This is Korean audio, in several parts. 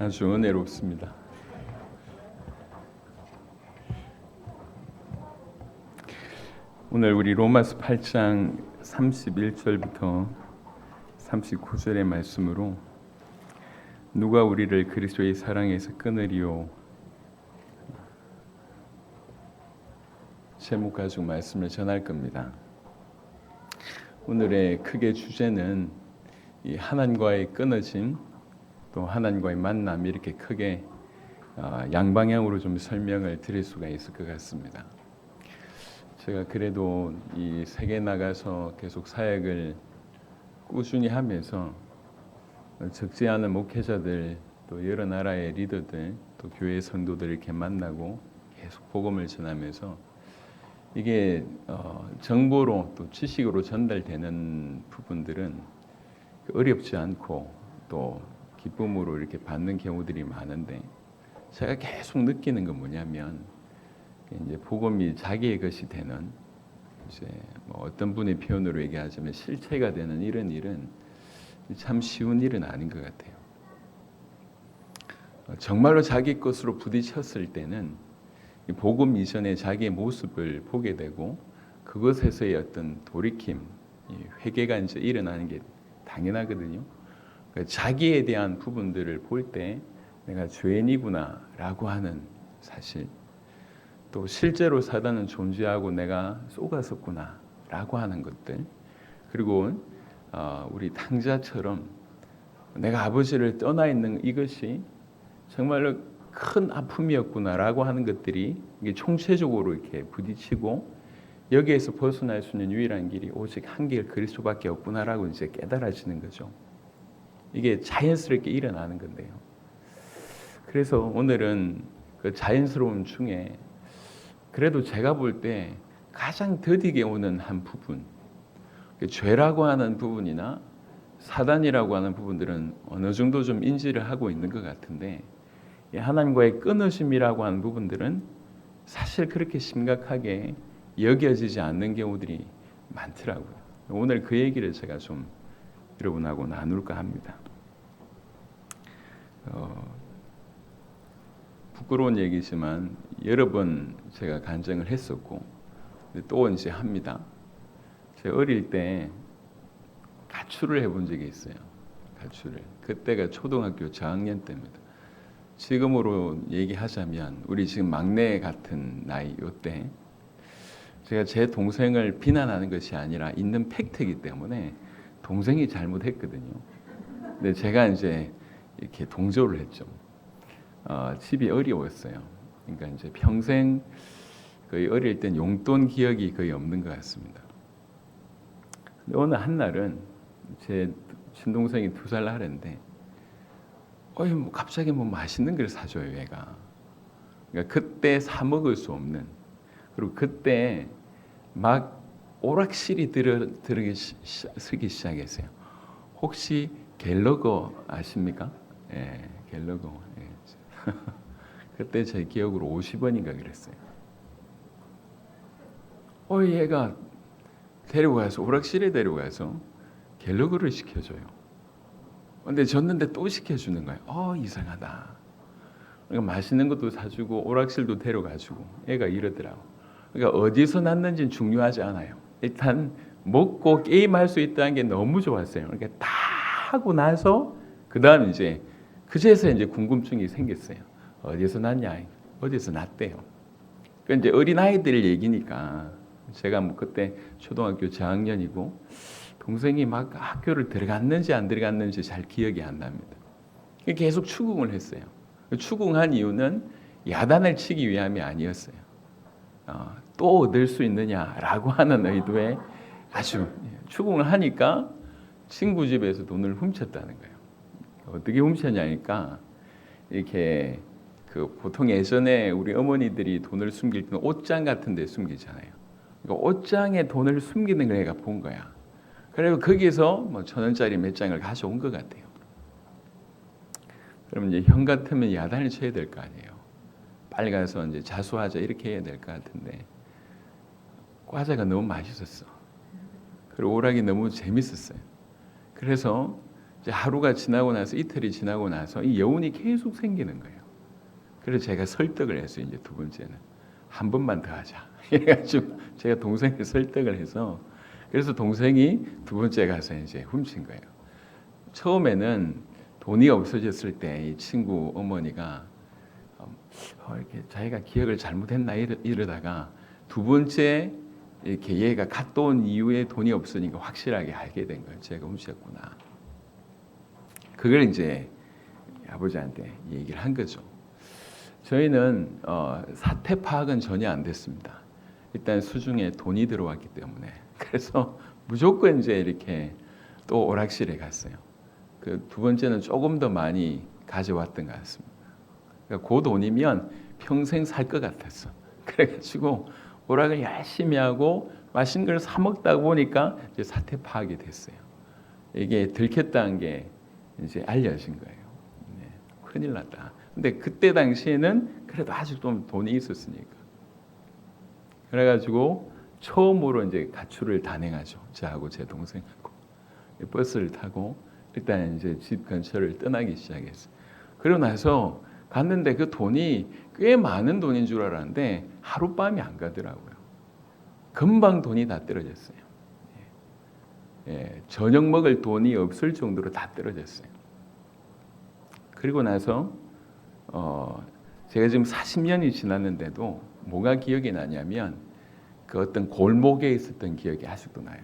아주 은혜롭습니다. 오늘 우리 로마서 8장 31절부터 39절의 말씀으로 누가 우리를 그리스도의 사랑에서 끊으리요, 제목 가지고 말씀을 전할 겁니다. 오늘의 크게 주제는 이 하나님과의 끊어짐, 또 하나님과의 만남, 이렇게 크게 양방향으로 좀 설명을 드릴 수가 있을 것 같습니다. 제가 그래도 이 세계 나가서 계속 사역을 꾸준히 하면서 적지 않은 목회자들, 또 여러 나라의 리더들, 또 교회 성도들 이렇게 만나고 계속 복음을 전하면서 이게 정보로 또 지식으로 전달되는 부분들은 어렵지 않고 또 기쁨으로 이렇게 받는 경우들이 많은데, 제가 계속 느끼는 건 뭐냐면, 이제 복음이 자기의 것이 되는, 이제 뭐 어떤 분의 표현으로 얘기하자면 실체가 되는 이런 일은 참 쉬운 일은 아닌 것 같아요. 정말로 자기 것으로 부딪혔을 때는 복음 이전에 자기의 모습을 보게 되고, 그것에서의 어떤 돌이킴, 회개가 이제 일어나는 게 당연하거든요. 자기에 대한 부분들을 볼 때 내가 죄인이구나 라고 하는 사실, 또 실제로 사단은 존재하고 내가 속았었구나 라고 하는 것들, 그리고 우리 탕자처럼 내가 아버지를 떠나 있는 이것이 정말로 큰 아픔이었구나 라고 하는 것들이 이게 총체적으로 이렇게 부딪히고, 여기에서 벗어날 수 있는 유일한 길이 오직 한 길 그리스도밖에 없구나 라고 이제 깨달아지는 거죠. 이게 자연스럽게 일어나는 건데요. 그래서 오늘은 그 자연스러움 중에 그래도 제가 볼 때 가장 더디게 오는 한 부분, 죄라고 하는 부분이나 사단이라고 하는 부분들은 어느 정도 좀 인지를 하고 있는 것 같은데, 하나님과의 끊어짐이라고 하는 부분들은 사실 그렇게 심각하게 여겨지지 않는 경우들이 많더라고요. 오늘 그 얘기를 제가 좀 여러분하고 나눌까 합니다. 부끄러운 얘기지만 여러 번 제가 간증을 했었고 또 이제 합니다. 제가 어릴 때 가출을 해본 적이 있어요. 가출을. 그때가 초등학교 저학년 때입니다. 지금으로 얘기하자면 우리 지금 막내 같은 나이 요때, 제가 제 동생을 비난하는 것이 아니라 있는 팩트이기 때문에 동생이 잘못했거든요. 근데 제가 이제 이렇게 동조를 했죠. 집이 어려웠어요. 그러니까 이제 평생 거의 어릴 땐 용돈 기억이 거의 없는 것 같습니다. 근데 어느 한날은 제 친동생이 2살 나는데, 뭐 갑자기 뭐 맛있는 걸 사줘요, 얘가. 그러니까 그때 사 먹을 수 없는, 그리고 그때 막 오락실이 서기 시작했어요. 혹시 갤러거 아십니까? 예, 갤러거. 예. 그때 제 기억으로 50원인가 그랬어요. 얘가 데려가서 오락실에 데려가서 갤러거를 시켜줘요. 근데 졌는데 또 시켜주는 거예요. 이상하다. 그러니까 맛있는 것도 사주고 오락실도 데려가주고, 애가 이러더라고. 그러니까 어디서 났는지는 중요하지 않아요. 일단 먹고 게임할 수 있다는 게 너무 좋았어요. 그러니까 다 하고 나서 그 다음 이제 그제서 이제 궁금증이 생겼어요. 어디서 났냐? 어디서 났대요. 그러니까 이제 어린 아이들 얘기니까, 제가 뭐 그때 초등학교 저학년이고 동생이 막 학교를 들어갔는지 안 들어갔는지 잘 기억이 안 납니다. 계속 추궁을 했어요. 추궁한 이유는 야단을 치기 위함이 아니었어요. 또 얻을 수 있느냐라고 하는 의도에 아주 추궁을 하니까 친구 집에서 돈을 훔쳤다는 거예요. 어떻게 훔쳤냐니까, 이렇게 그 보통 예전에 우리 어머니들이 돈을 숨길 때는 옷장 같은 데 숨기잖아요. 그러니까 옷장에 돈을 숨기는 걸 내가 본 거야. 그리고 거기서 뭐 1,000원짜리 몇 장을 가져온 것 같아요. 그러면 이제 형 같으면 야단을 쳐야 될 거 아니에요. 빨리 가서 이제 자수하자 이렇게 해야 될 것 같은데, 과자가 너무 맛있었어. 그리고 오락이 너무 재밌었어요. 그래서 이제 하루가 지나고 나서 이틀이 지나고 나서 이 여운이 계속 생기는 거예요. 그래서 제가 설득을 했어요. 이제 두 번째는 한 번만 더 하자. 이래가지고 제가 동생을 설득을 해서 그래서 동생이 두 번째 가서 이제 훔친 거예요. 처음에는 돈이 없어졌을 때 이 친구 어머니가 이렇게 자기가 기억을 잘못했나 이러다가 두 번째 이렇게 얘가 갔다 온 이후에 돈이 없으니까 확실하게 알게 된 거예요. 제가 훔쳤구나. 그걸 이제 아버지한테 얘기를 한 거죠. 저희는 사태 파악은 전혀 안 됐습니다. 일단 수중에 돈이 들어왔기 때문에 그래서 무조건 이제 이렇게 또 오락실에 갔어요. 그 두 번째는 조금 더 많이 가져왔던 것 같습니다. 그러니까 그 돈이면 평생 살 것 같았어. 그래가지고 오락을 열심히 하고 맛있는 걸 사 먹다 보니까 이제 사태 파악이 됐어요. 이게 들켰다는 게 이제 알려진 거예요. 네, 큰일 났다. 근데 그때 당시에는 그래도 아직 좀 돈이 있었으니까. 그래가지고 처음으로 이제 가출을 단행하죠. 저하고 제 동생하고 버스를 타고 일단 이제 집 근처를 떠나기 시작했어요. 그러고 나서 갔는데 그 돈이 꽤 많은 돈인 줄 알았는데 하룻밤이 안 가더라고요. 금방 돈이 다 떨어졌어요. 예, 저녁 먹을 돈이 없을 정도로 다 떨어졌어요. 그리고 나서 제가 지금 40년이 지났는데도 뭐가 기억이 나냐면 그 어떤 골목에 있었던 기억이 아직도 나요.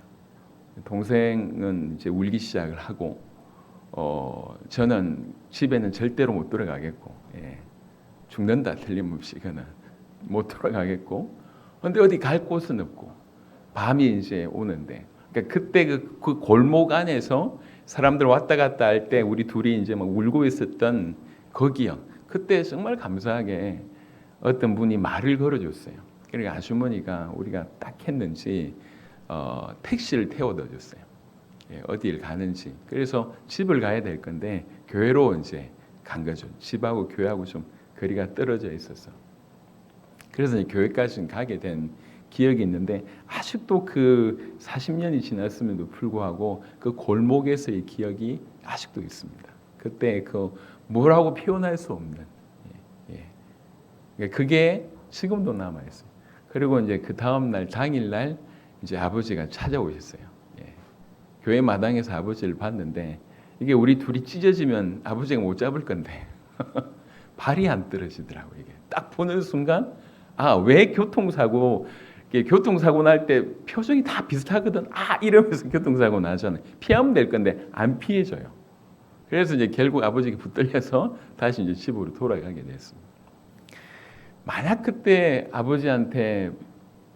동생은 이제 울기 시작을 하고 저는 집에는 절대로 못 들어가겠고 죽는다 틀림없이 그는 못 들어가겠고 근데 어디 갈 곳은 없고 밤이 이제 오는데 그러니까 그때 그 골목 안에서 사람들 왔다 갔다 할 때 우리 둘이 이제 막 울고 있었던 거기요. 그때 정말 감사하게 어떤 분이 말을 걸어줬어요. 그러니까 아주머니가 우리가 딱 했는지 택시를 태워다 줬어요. 어디를 가는지. 그래서 집을 가야 될 건데 교회로 이제 간 거죠. 집하고 교회하고 좀 거리가 떨어져 있어서. 그래서 이제 교회까지 가게 된 기억이 있는데 아직도 그 40년이 지났음에도 불구하고 그 골목에서의 기억이 아직도 있습니다. 그때 그 뭐라고 표현할 수 없는 그게 지금도 남아 있어요. 그리고 이제 그 다음 날 당일날 이제 아버지가 찾아오셨어요. 교회 마당에서 아버지를 봤는데 이게 우리 둘이 찢어지면 아버지가 못 잡을 건데 발이 안 떨어지더라고요. 이게 딱 보는 순간 왜 교통사고 날 때 표정이 다 비슷하거든. 이러면서 교통사고 나잖아요. 피하면 될 건데 안 피해져요. 그래서 이제 결국 아버지가 붙들려서 다시 이제 집으로 돌아가게 됐습니다. 만약 그때 아버지한테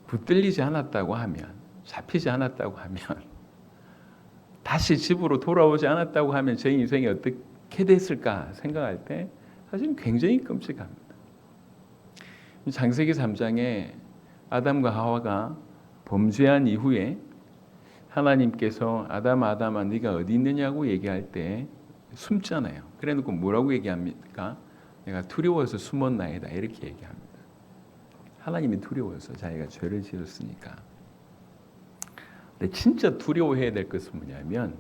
붙들리지 않았다고 하면, 잡히지 않았다고 하면, 다시 집으로 돌아오지 않았다고 하면 제 인생이 어떻게 됐을까 생각할 때 사실 굉장히 끔찍합니다. 창세기 3장에 아담과 하와가 범죄한 이후에 하나님께서 아담아 네가 어디 있느냐고 얘기할 때 숨잖아요. 그래놓고 뭐라고 얘기합니까? 내가 두려워서 숨었나이다 이렇게 얘기합니다. 하나님이 두려워서 자기가 죄를 지었으니까. 근데 진짜 두려워해야 될 것은 뭐냐면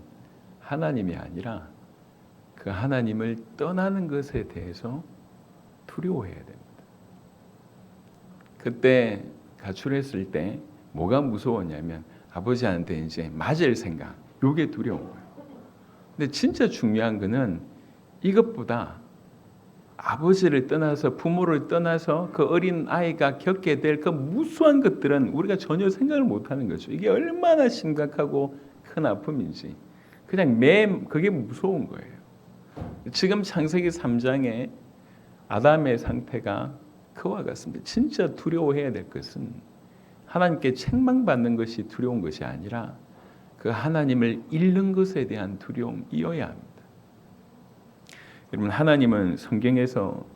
하나님이 아니라 그 하나님을 떠나는 것에 대해서 두려워해야 됩니다. 그때 가출했을 때 뭐가 무서웠냐면 아버지한테 이제 맞을 생각, 이게 두려운 거예요. 근데 진짜 중요한 거는 이것보다 아버지를 떠나서 부모를 떠나서 그 어린 아이가 겪게 될 그 무수한 것들은 우리가 전혀 생각을 못하는 거죠. 이게 얼마나 심각하고 큰 아픔인지 그냥 그게 무서운 거예요. 지금 창세기 3장에 아담의 상태가 그와 같습니다. 진짜 두려워해야 될 것은 하나님께 책망받는 것이 두려운 것이 아니라 그 하나님을 잃는 것에 대한 두려움이어야 합니다. 여러분, 하나님은 성경에서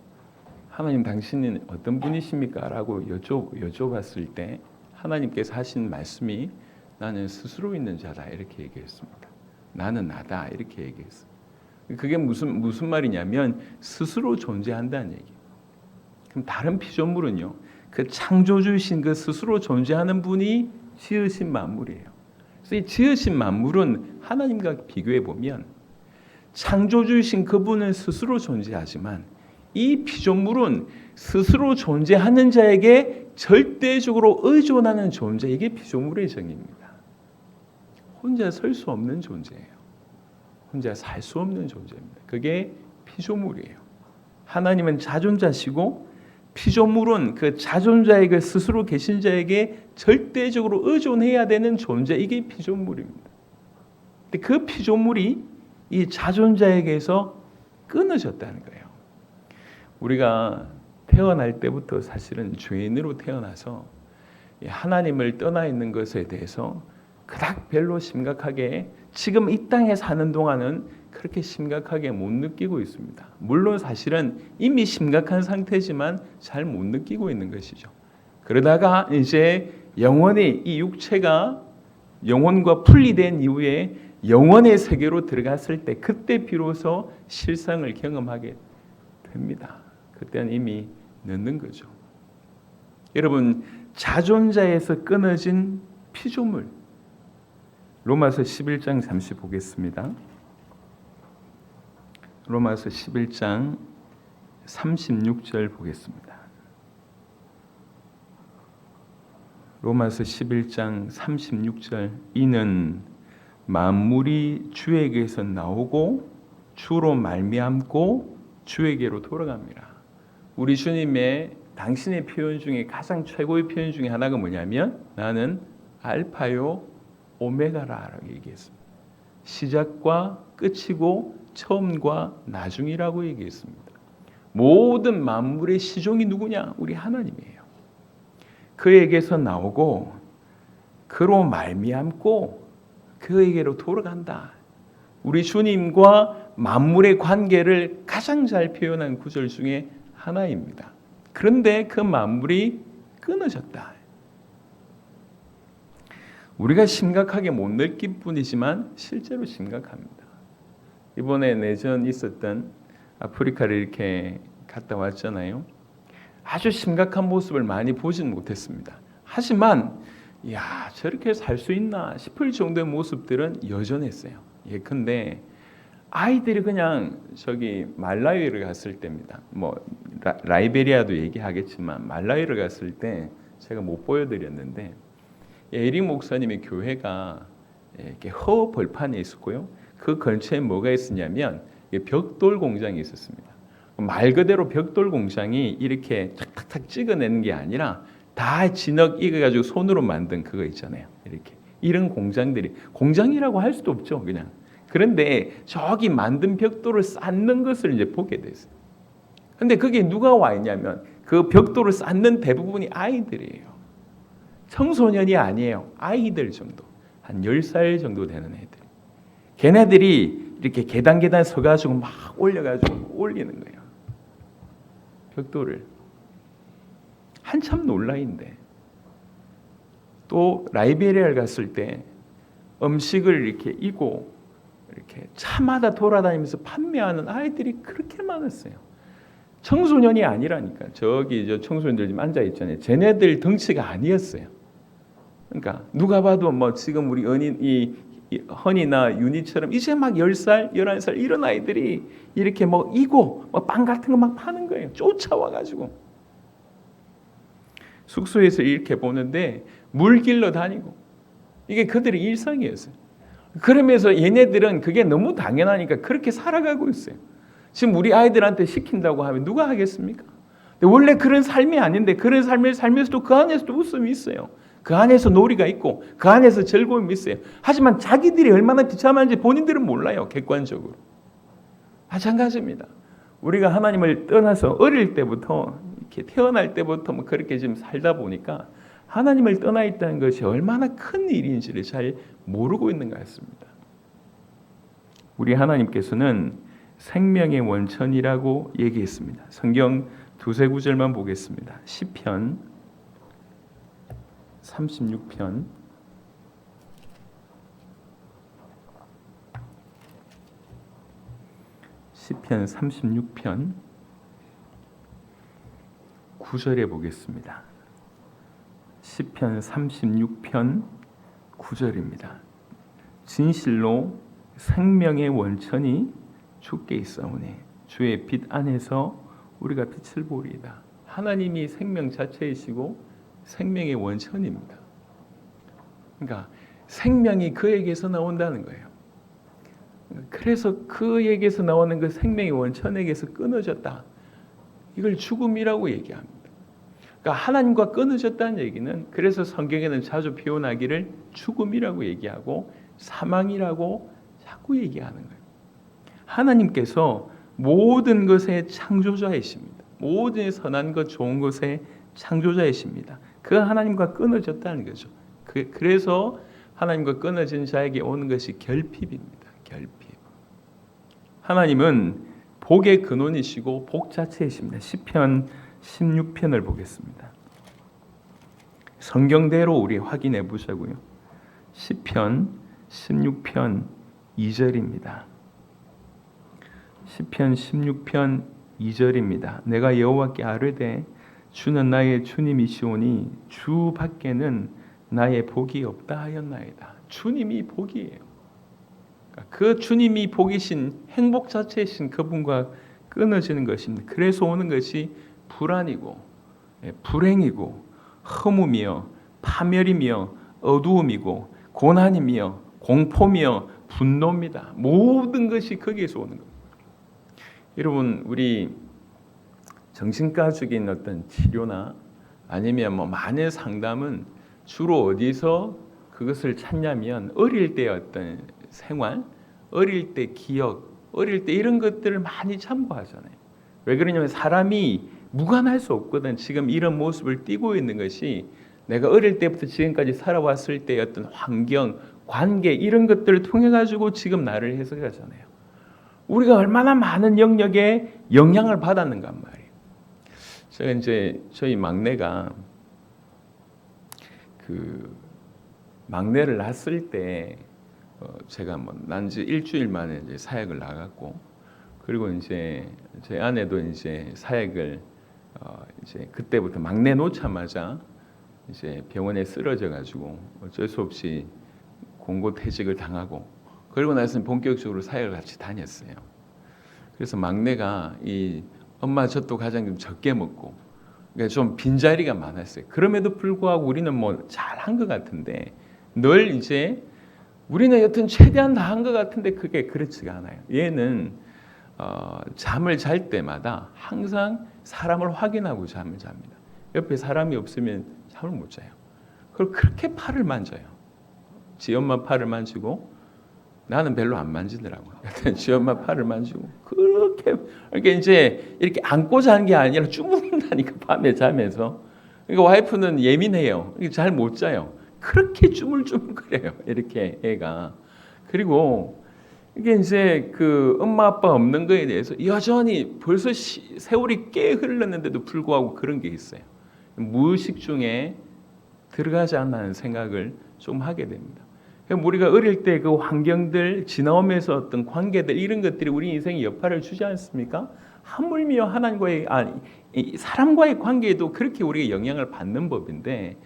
하나님 당신은 어떤 분이십니까? 라고 여쭤봤을 때 하나님께서 하신 말씀이 나는 스스로 있는 자다 이렇게 얘기했습니다. 나는 나다 이렇게 얘기했어요. 그게 무슨 말이냐면 스스로 존재한다는 얘기예요. 그럼 다른 피조물은요, 그 창조주이신 그 스스로 존재하는 분이 지으신 만물이에요. 그래서 이 지으신 만물은 하나님과 비교해 보면 창조주이신 그분은 스스로 존재하지만 이 피조물은 스스로 존재하는 자에게 절대적으로 의존하는 존재, 이게 피조물의 정의입니다. 혼자 설 수 없는 존재예요. 혼자 살 수 없는 존재입니다. 그게 피조물이에요. 하나님은 자존자시고 피조물은 그 자존자에게 스스로 계신 자에게 절대적으로 의존해야 되는 존재, 이게 피조물입니다. 근데 그 피조물이 이 자존자에게서 끊어졌다는 거예요. 우리가 태어날 때부터 사실은 죄인으로 태어나서 하나님을 떠나 있는 것에 대해서 그닥 별로 심각하게 지금 이 땅에 사는 동안은 그렇게 심각하게 못 느끼고 있습니다. 물론 사실은 이미 심각한 상태지만 잘 못 느끼고 있는 것이죠. 그러다가 이제 영원히 이 육체가 영혼과 분리된 이후에 영원의 세계로 들어갔을 때 그때 비로소 실상을 경험하게 됩니다. 그때는 이미 늦는 거죠. 여러분, 자존자에서 끊어진 피조물, 로마서 11장 잠시 보겠습니다. 로마서 11장 36절 보겠습니다. 로마서 11장 36절, 이는 만물이 주에게서 나오고 주로 말미암고 주에게로 돌아갑니다. 우리 주님의 당신의 표현 중에 가장 최고의 표현 중에 하나가 뭐냐면 나는 알파요 오메가라라고 얘기했습니다. 시작과 끝이고 처음과 나중이라고 얘기했습니다. 모든 만물의 시종이 누구냐? 우리 하나님이에요. 그에게서 나오고 그로 말미암고 그에게로 돌아간다. 우리 주님과 만물의 관계를 가장 잘 표현한 구절 중에 하나입니다. 그런데 그 만물이 끊어졌다. 우리가 심각하게 못 느낄 뿐이지만 실제로 심각합니다. 이번에 내전 있었던 아프리카를 이렇게 갔다 왔잖아요. 아주 심각한 모습을 많이 보진 못했습니다. 하지만 야, 저렇게 살 수 있나 싶을 정도의 모습들은 여전했어요. 예컨대 아이들이 그냥 저기 말라위를 갔을 때입니다. 뭐 라이베리아도 얘기하겠지만 말라위를 갔을 때 제가 못 보여드렸는데 에릭 목사님의 교회가 이렇게 허벌판에 있었고요. 그 근처에 뭐가 있었냐면 벽돌 공장이 있었습니다. 말 그대로 벽돌 공장이 이렇게 탁탁탁 찍어내는 게 아니라 다 진흙 익어가지고 손으로 만든 그거 있잖아요. 이렇게 이런 공장들이, 공장이라고 할 수도 없죠, 그냥. 그런데 저기 만든 벽돌을 쌓는 것을 이제 보게 됐어요. 근데 그게 누가 와 있냐면 그 벽돌을 쌓는 대부분이 아이들이에요. 청소년이 아니에요. 아이들 정도. 한 10살 정도 되는 애들. 걔네들이 이렇게 계단 서가지고 막 올려가지고 올리는 거예요. 벽돌을. 한참 논란인데. 또 라이베리아를 갔을 때 음식을 이렇게 이고 이렇게 차마다 돌아다니면서 판매하는 아이들이 그렇게 많았어요. 청소년이 아니라니까. 저기 저 청소년들 지금 앉아 있잖아요. 쟤네들 덩치가 아니었어요. 그러니까 누가 봐도 뭐 지금 우리 허니나 윤희처럼 이제 막 10살, 11살 이런 아이들이 이렇게 뭐 이고 뭐 빵 같은 거 막 파는 거예요. 쫓아와 가지고. 숙소에서 이렇게 보는데 물길로 다니고 이게 그들의 일상이었어요. 그러면서 얘네들은 그게 너무 당연하니까 그렇게 살아가고 있어요. 지금 우리 아이들한테 시킨다고 하면 누가 하겠습니까? 근데 원래 그런 삶이 아닌데 그런 삶을 살면서도 그 안에서도 웃음이 있어요. 그 안에서 놀이가 있고 그 안에서 즐거움이 있어요. 하지만 자기들이 얼마나 비참한지 본인들은 몰라요. 객관적으로. 마찬가지입니다. 우리가 하나님을 떠나서 어릴 때부터 이렇게 태어날 때부터 뭐 그렇게 지금 살다 보니까 하나님을 떠나 있다는 것이 얼마나 큰 일인지를 잘 모르고 있는 것 같습니다. 우리 하나님께서는 생명의 원천이라고 얘기했습니다. 성경 두세 구절만 보겠습니다. 시편 36편 36편 9절에 보겠습니다. 시편 36편 9절입니다. 진실로 생명의 원천이 주께 있사오니 주의 빛 안에서 우리가 빛을 보리이다. 하나님이 생명 자체이시고 생명의 원천입니다. 그러니까 생명이 그에게서 나온다는 거예요. 그래서 그에게서 나오는 그 생명의 원천에게서 끊어졌다. 이걸 죽음이라고 얘기합니다. 그러니까 하나님과 끊어졌다는 얘기는, 그래서 성경에는 자주 표현하기를 죽음이라고 얘기하고 사망이라고 자꾸 얘기하는 거예요. 하나님께서 모든 것의 창조자이십니다. 모든 선한 것, 좋은 것의 창조자이십니다. 그 하나님과 끊어졌다는 거죠. 그래서 하나님과 끊어진 자에게 오는 것이 결핍입니다. 결핍. 하나님은 복의 근원이시고 복 자체이십니다. 시편 16편을 보겠습니다. 성경대로 우리 확인해 보자고요. 시편 16편 2절입니다. 시편 16편 2절입니다. 내가 여호와께 아뢰되 주는 나의 주님이시오니 주 밖에는 나의 복이 없다 하였나이다. 주님이 복이에요. 그 주님이 복이신, 행복 자체이신 그분과 끊어지는 것입니다. 그래서 오는 것이 불안이고 불행이고 허무며 파멸이며 어두움이고 고난이며 공포며 분노입니다. 모든 것이 거기에서 오는 겁니다. 여러분, 우리 정신과적인 어떤 치료나 아니면 마녀 상담은 주로 어디서 그것을 찾냐면 어릴 때의 어떤 생활, 어릴 때 기억, 어릴 때 이런 것들을 많이 참고하잖아요. 왜 그러냐면 사람이 무관할 수 없거든. 지금 이런 모습을 띠고 있는 것이 내가 어릴 때부터 지금까지 살아왔을 때의 어떤 환경, 관계 이런 것들을 통해 가지고 지금 나를 해석하잖아요. 우리가 얼마나 많은 영역에 영향을 받았는가 말이에요. 제가 이제 저희 막내가 막내를 낳았을 때 제가 난 지 일주일 만에 이제 사역을 나갔고, 그리고 이제 제 아내도 이제 사역을 이제 그때부터 막내 놓자마자 이제 병원에 쓰러져 가지고 어쩔 수 없이 공고퇴직을 당하고, 그리고 나서는 본격적으로 사역을 같이 다녔어요. 그래서 막내가 이 엄마 젖도 가장 좀 적게 먹고, 그러니까 좀 빈자리가 많았어요. 그럼에도 불구하고 우리는 잘한 것 같은데, 늘 이제 우리는 여튼 최대한 다 한 것 같은데 그게 그렇지가 않아요. 얘는 잠을 잘 때마다 항상 사람을 확인하고 잠을 잡니다. 옆에 사람이 없으면 잠을 못 자요. 그리고 그렇게 팔을 만져요. 지 엄마 팔을 만지고, 나는 별로 안 만지더라고요. 지 엄마 팔을 만지고 그렇게 이제 이렇게 안고 자는 게 아니라 주무른다니까, 밤에 자면서. 그러니까 와이프는 예민해요. 잘 못 자요. 그렇게 주물주물거려요. 이렇게 애가. 그리고 이게 이제 그 엄마 아빠 없는 거에 대해서 여전히 벌써 세월이 꽤 흘렀는데도 불구하고 그런 게 있어요. 무의식 중에 들어가지 않는 생각을 좀 하게 됩니다. 우리가 어릴 때 그 환경들 지나오면서 어떤 관계들 이런 것들이 우리 인생에 여파를 주지 않습니까? 하물며 하나님과의 사람과의 관계에도 그렇게 우리가 영향을 받는 법인데,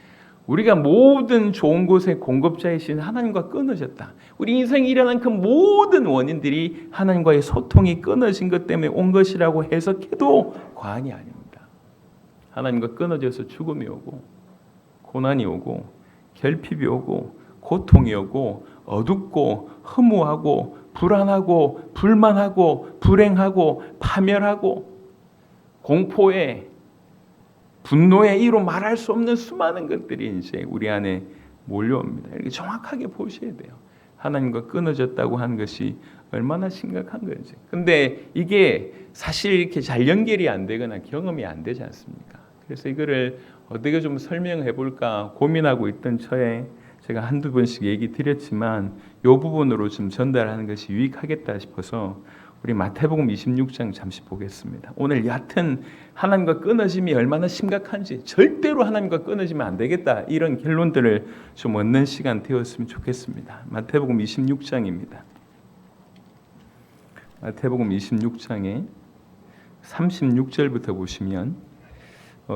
우리가 모든 좋은 곳의 공급자이신 하나님과 끊어졌다. 우리 인생에 일어난 그 모든 원인들이 하나님과의 소통이 끊어진 것 때문에 온 것이라고 해석해도 과언이 아닙니다. 하나님과 끊어져서 죽음이 오고 고난이 오고 결핍이 오고 고통이 오고 어둡고 허무하고 불안하고 불만하고 불행하고 파멸하고 공포에 분노에 이로 말할 수 없는 수많은 것들이 이제 우리 안에 몰려옵니다. 이렇게 정확하게 보셔야 돼요. 하나님과 끊어졌다고 하는 것이 얼마나 심각한 건지. 근데 이게 사실 이렇게 잘 연결이 안 되거나 경험이 안 되지 않습니까? 그래서 이거를 어떻게 좀 설명해 볼까 고민하고 있던 처에 제가 한두 번씩 얘기 드렸지만 이 부분으로 좀 전달하는 것이 유익하겠다 싶어서 우리 마태복음 26장 잠시 보겠습니다. 오늘 얕은 하나님과 끊어짐이 얼마나 심각한지, 절대로 하나님과 끊어지면 안 되겠다, 이런 결론들을 좀 얻는 시간 되었으면 좋겠습니다. 마태복음 26장입니다. 마태복음 26장에 36절부터 보시면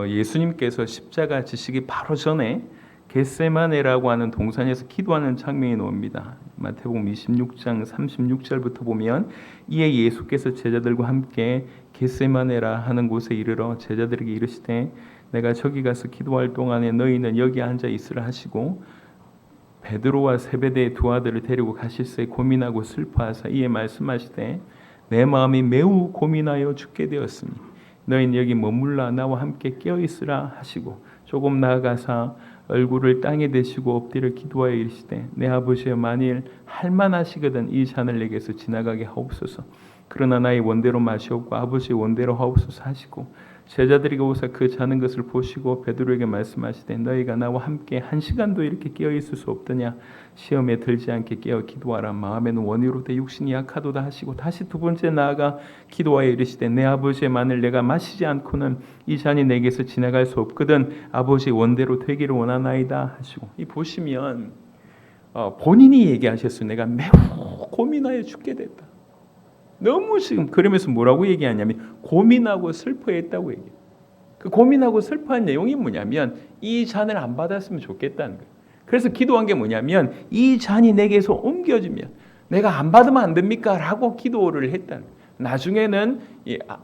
예수님께서 십자가 지시기 바로 전에 겟세마네라고 하는 동산에서 기도하는 장면이 나옵니다. 마태복음 26장 36절부터 보면 이에 예수께서 제자들과 함께 겟세마네라 하는 곳에 이르러 제자들에게 이르시되 내가 저기 가서 기도할 동안에 너희는 여기 앉아 있으라 하시고 베드로와 세베대의 두 아들을 데리고 가실새 고민하고 슬퍼하사 이에 말씀하시되 내 마음이 매우 고민하여 죽게 되었으니 너희는 여기 머물라 나와 함께 깨어 있으라 하시고 조금 나아가사 얼굴을 땅에 대시고 엎드려 기도하여 이르시되 내 아버지여 만일 할만하시거든 이 잔을 내게서 지나가게 하옵소서. 그러나 나의 원대로 마시옵고 아버지의 원대로 하옵소서 하시고 제자들에게 오사 그 자는 것을 보시고 베드로에게 말씀하시되 너희가 나와 함께 한 시간도 이렇게 깨어 있을 수 없더냐. 시험에 들지 않게 깨어 기도하라. 마음에는 원이로되 육신이 약하도다 하시고 다시 두 번째 나아가 기도하여 이르시되 내 아버지의 만일 내가 마시지 않고는 이 잔이 내게서 지나갈 수 없거든 아버지의 원대로 되기를 원하나이다 하시고 이 보시면 본인이 얘기하셨어요. 내가 매우 고민하여 죽게 됐다. 너무 지금 그러면서 뭐라고 얘기하냐면 고민하고 슬퍼했다고 얘기해요. 그 고민하고 슬퍼한 내용이 뭐냐면 이 잔을 안 받았으면 좋겠다는 거예요. 그래서 기도한 게 뭐냐면 이 잔이 내게서 옮겨지면 내가 안 받으면 안 됩니까? 라고 기도를 했다는 거예요. 나중에는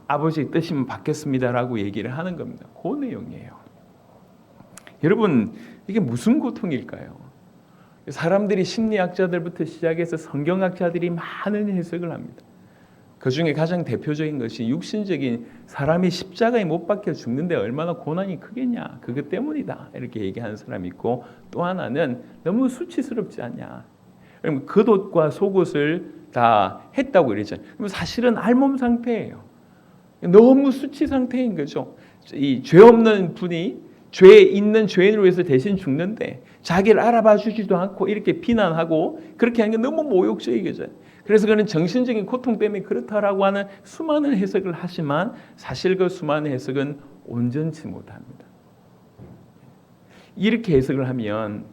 아버지의 뜻이면 받겠습니다라고 얘기를 하는 겁니다. 그 내용이에요. 여러분 이게 무슨 고통일까요? 사람들이 심리학자들부터 시작해서 성경학자들이 많은 해석을 합니다. 그 중에 가장 대표적인 것이 육신적인 사람이 십자가에 못 박혀 죽는데 얼마나 고난이 크겠냐. 그것 때문이다. 이렇게 얘기하는 사람이 있고 또 하나는 너무 수치스럽지 않냐. 그럼 겉옷과 속옷을 다 했다고 그러잖아요. 그럼 사실은 알몸 상태예요. 너무 수치 상태인 거죠. 이 죄 없는 분이 죄 있는 죄인을 위해서 대신 죽는데 자기를 알아봐 주지도 않고 이렇게 비난하고 그렇게 하는 게 너무 모욕적이죠. 그래서 그는 정신적인 고통 때문에 그렇다라고 하는 수많은 해석을 하지만 사실 그 수많은 해석은 온전치 못합니다. 이렇게 해석을 하면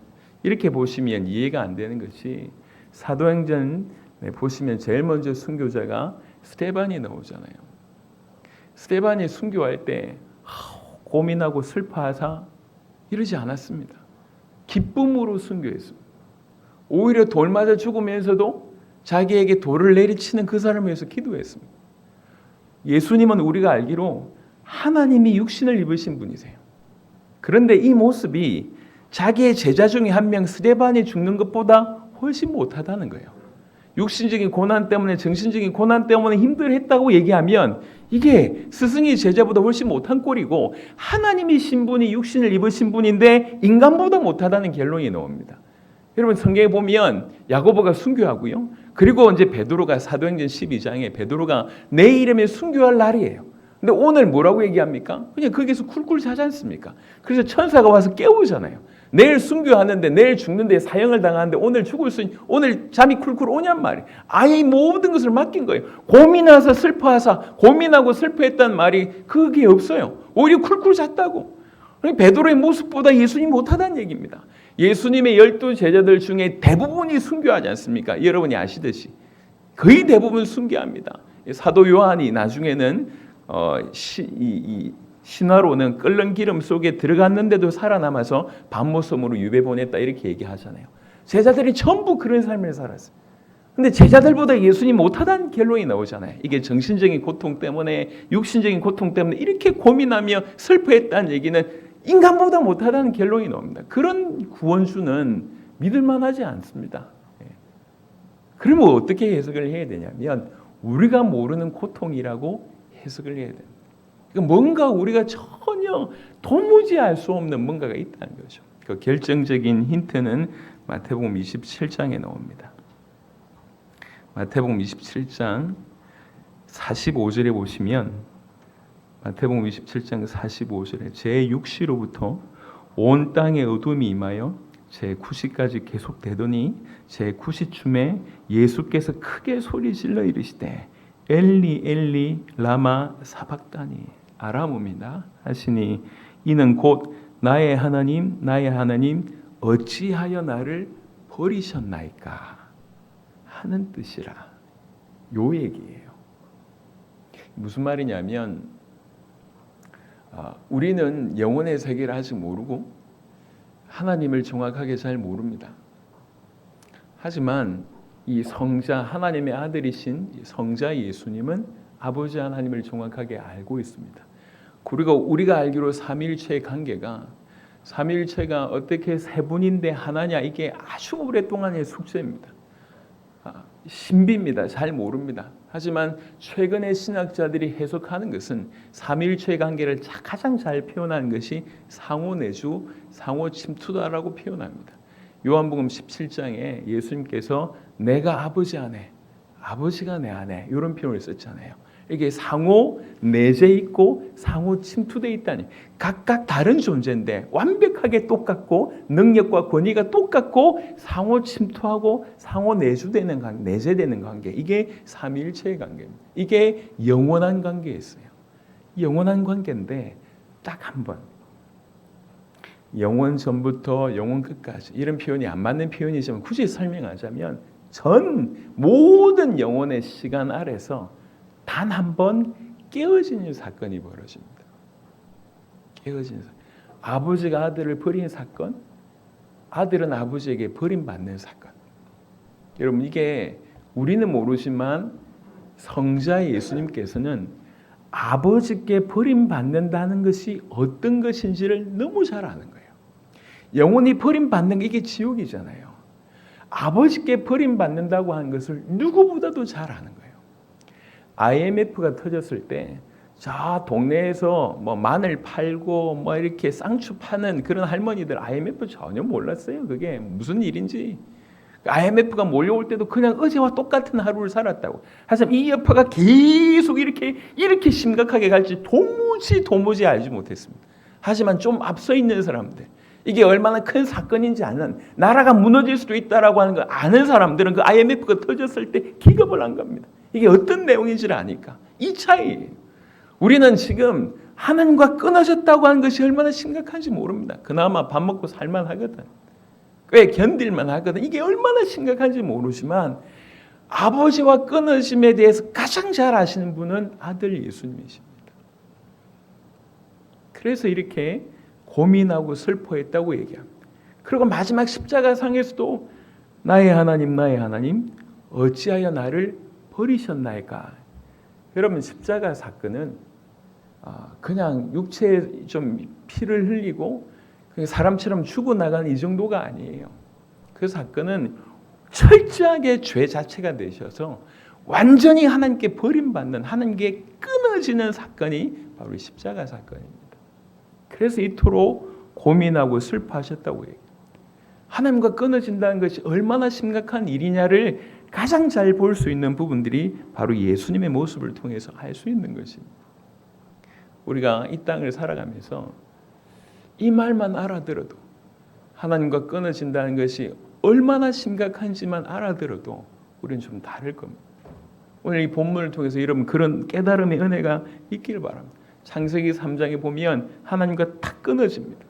이렇게 보시면 이해가 안 되는 것이 사도행전 보시면 제일 먼저 순교자가 스데반이 나오잖아요. 스데반이 순교할 때 고민하고 슬퍼하사 이러지 않았습니다. 기쁨으로 순교했습니다. 오히려 돌 맞아 죽으면서도 자기에게 돌을 내리치는 그 사람을 위해서 기도했습니다. 예수님은 우리가 알기로 하나님이 육신을 입으신 분이세요. 그런데 이 모습이 자기의 제자 중에 한 명 스데반이 죽는 것보다 훨씬 못하다는 거예요. 육신적인 고난 때문에 정신적인 고난 때문에 힘들었다고 얘기하면 이게 스승이 제자보다 훨씬 못한 꼴이고 하나님이 신분이 육신을 입으신 분인데 인간보다 못하다는 결론이 나옵니다. 여러분 성경에 보면 야고보가 순교하고요. 그리고 이제 베드로가 사도행전 12장에 베드로가 내 이름에 순교할 날이에요. 근데 오늘 뭐라고 얘기합니까? 그냥 거기서 쿨쿨 자지 않습니까? 그래서 천사가 와서 깨우잖아요. 내일 순교하는데 내일 죽는데 사형을 당하는데 오늘 죽을 수 있는 오늘 잠이 쿨쿨 오냔 말이에요. 아예 모든 것을 맡긴 거예요. 고민하사 슬퍼하사 고민하고 슬퍼했단 말이 그게 없어요. 오히려 쿨쿨 잤다고. 베드로의 모습보다 예수님 못하다는 얘기입니다. 예수님의 12 제자들 중에 대부분이 순교하지 않습니까? 여러분이 아시듯이 거의 대부분 순교합니다. 사도 요한이 나중에는 신화로는 끓는 기름 속에 들어갔는데도 살아남아서 밤모섬으로 유배 보냈다 이렇게 얘기하잖아요. 제자들이 전부 그런 삶을 살았어요. 근데 제자들보다 예수님 못하다는 결론이 나오잖아요. 이게 정신적인 고통 때문에 육신적인 고통 때문에 이렇게 고민하며 슬퍼했다는 얘기는 인간보다 못하다는 결론이 나옵니다. 그런 구원주는 믿을만하지 않습니다. 그러면 어떻게 해석을 해야 되냐면 우리가 모르는 고통이라고 해석을 해야 됩니다. 그러니까 뭔가 우리가 전혀 도무지 알 수 없는 뭔가가 있다는 거죠. 그 결정적인 힌트는 마태복음 27장에 나옵니다. 마태복음 27장 45절에 보시면 마태복음 27장 45절에 제6시로부터 온 땅에 어둠이 임하여 제9시까지 계속되더니 제9시쯤에 예수께서 크게 소리질러 이르시되 엘리 엘리 라마 사박다니 아람어입니다. 하시니 이는 곧 나의 하나님 어찌하여 나를 버리셨나이까 하는 뜻이라. 요 얘기예요. 무슨 말이냐면 우리는 영혼의 세계를 아직 모르고 하나님을 정확하게 잘 모릅니다. 하지만 이 성자 하나님의 아들이신 성자 예수님은 아버지 하나님을 정확하게 알고 있습니다. 그리고 우리가 알기로 삼위일체의 관계가 삼위일체가 어떻게 세 분인데 하나냐 이게 아주 오랫동안의 숙제입니다. 신비입니다. 잘 모릅니다. 하지만 최근의 신학자들이 해석하는 것은 삼위일체의 관계를 가장 잘 표현한 것이 상호내주, 상호침투다라고 표현합니다. 요한복음 17장에 예수님께서 내가 아버지 안에, 아버지가 내 안에 이런 표현을 썼잖아요. 이게 상호 내재 있고 상호 침투돼 있다니 각각 다른 존재인데 완벽하게 똑같고 능력과 권위가 똑같고 상호 침투하고 상호 내주되는 관계, 내재되는 관계 이게 삼위일체의 관계입니다. 이게 영원한 관계였어요. 영원한 관계인데 딱 한 번 영원 전부터 영원 끝까지 이런 표현이 안 맞는 표현이지만 굳이 설명하자면 전 모든 영혼의 시간 아래서 단 한 번 깨어지는 사건이 벌어집니다. 깨어지는 사건. 아버지가 아들을 버린 사건, 아들은 아버지에게 버림받는 사건. 여러분 이게 우리는 모르지만 성자 예수님께서는 아버지께 버림받는다는 것이 어떤 것인지를 너무 잘 아는 거예요. 영혼이 버림받는 게 이게 지옥이잖아요. 아버지께 버림받는다고 하는 것을 누구보다도 잘 아는 거예요. IMF가 터졌을 때 저 동네에서 뭐 마늘 팔고 뭐 이렇게 쌍추 파는 그런 할머니들 IMF 전혀 몰랐어요. 그게 무슨 일인지. IMF가 몰려올 때도 그냥 어제와 똑같은 하루를 살았다고. 하지만 이 여파가 계속 이렇게 심각하게 갈지 도무지 알지 못했습니다. 하지만 좀 앞서 있는 사람들, 이게 얼마나 큰 사건인지 아는, 나라가 무너질 수도 있다라고 하는 걸 아는 사람들은 그 IMF가 터졌을 때 기겁을 한 겁니다. 이게 어떤 내용인지를 아니까. 이 차이예요. 우리는 지금 하나님과 끊어졌다고 하는 것이 얼마나 심각한지 모릅니다. 그나마 밥 먹고 살만 하거든. 꽤 견딜만 하거든. 이게 얼마나 심각한지 모르지만 아버지와 끊어짐에 대해서 가장 잘 아시는 분은 아들 예수님이십니다. 그래서 이렇게 고민하고 슬퍼했다고 얘기합니다. 그리고 마지막 십자가상에서도 나의 하나님 어찌하여 나를 버리셨나이까. 여러분 십자가 사건은 그냥 육체에 좀 피를 흘리고 사람처럼 죽어나가는 이 정도가 아니에요. 그 사건은 철저하게 죄 자체가 되셔서 완전히 하나님께 버림받는, 하나님께 끊어지는 사건이 바로 십자가 사건입니다. 그래서 이토록 고민하고 슬퍼하셨다고 얘기해요. 하나님과 끊어진다는 것이 얼마나 심각한 일이냐를 가장 잘 볼 수 있는 부분들이 바로 예수님의 모습을 통해서 알 수 있는 것입니다. 우리가 이 땅을 살아가면서 이 말만 알아들어도 하나님과 끊어진다는 것이 얼마나 심각한지만 알아들어도 우리는 좀 다를 겁니다. 오늘 이 본문을 통해서 여러분 그런 깨달음의 은혜가 있기를 바랍니다. 창세기 3장에 보면 하나님과 탁 끊어집니다.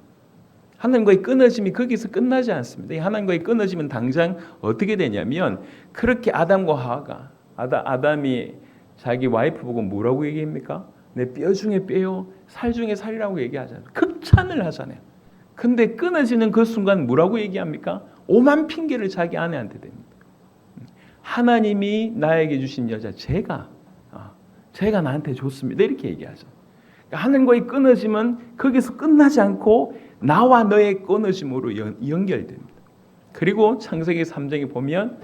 하나님과의 끊어짐이 거기서 끝나지 않습니다. 이 하나님과의 끊어짐은 당장 어떻게 되냐면 그렇게 아담과 하와가 아담이 자기 와이프 보고 뭐라고 얘기합니까? 내 뼈 중에 뼈요, 살 중에 살이라고 얘기하잖아요. 극찬을 하잖아요. 근데 끊어지는 그 순간 뭐라고 얘기합니까? 오만 핑계를 자기 아내한테 댑니다. 하나님이 나에게 주신 여자 제가 나한테 줬습니다. 이렇게 얘기하죠. 하나님과의 끊어짐은 거기서 끝나지 않고 나와 너의 끊어짐으로 연결됩니다. 그리고 창세기 3장에 보면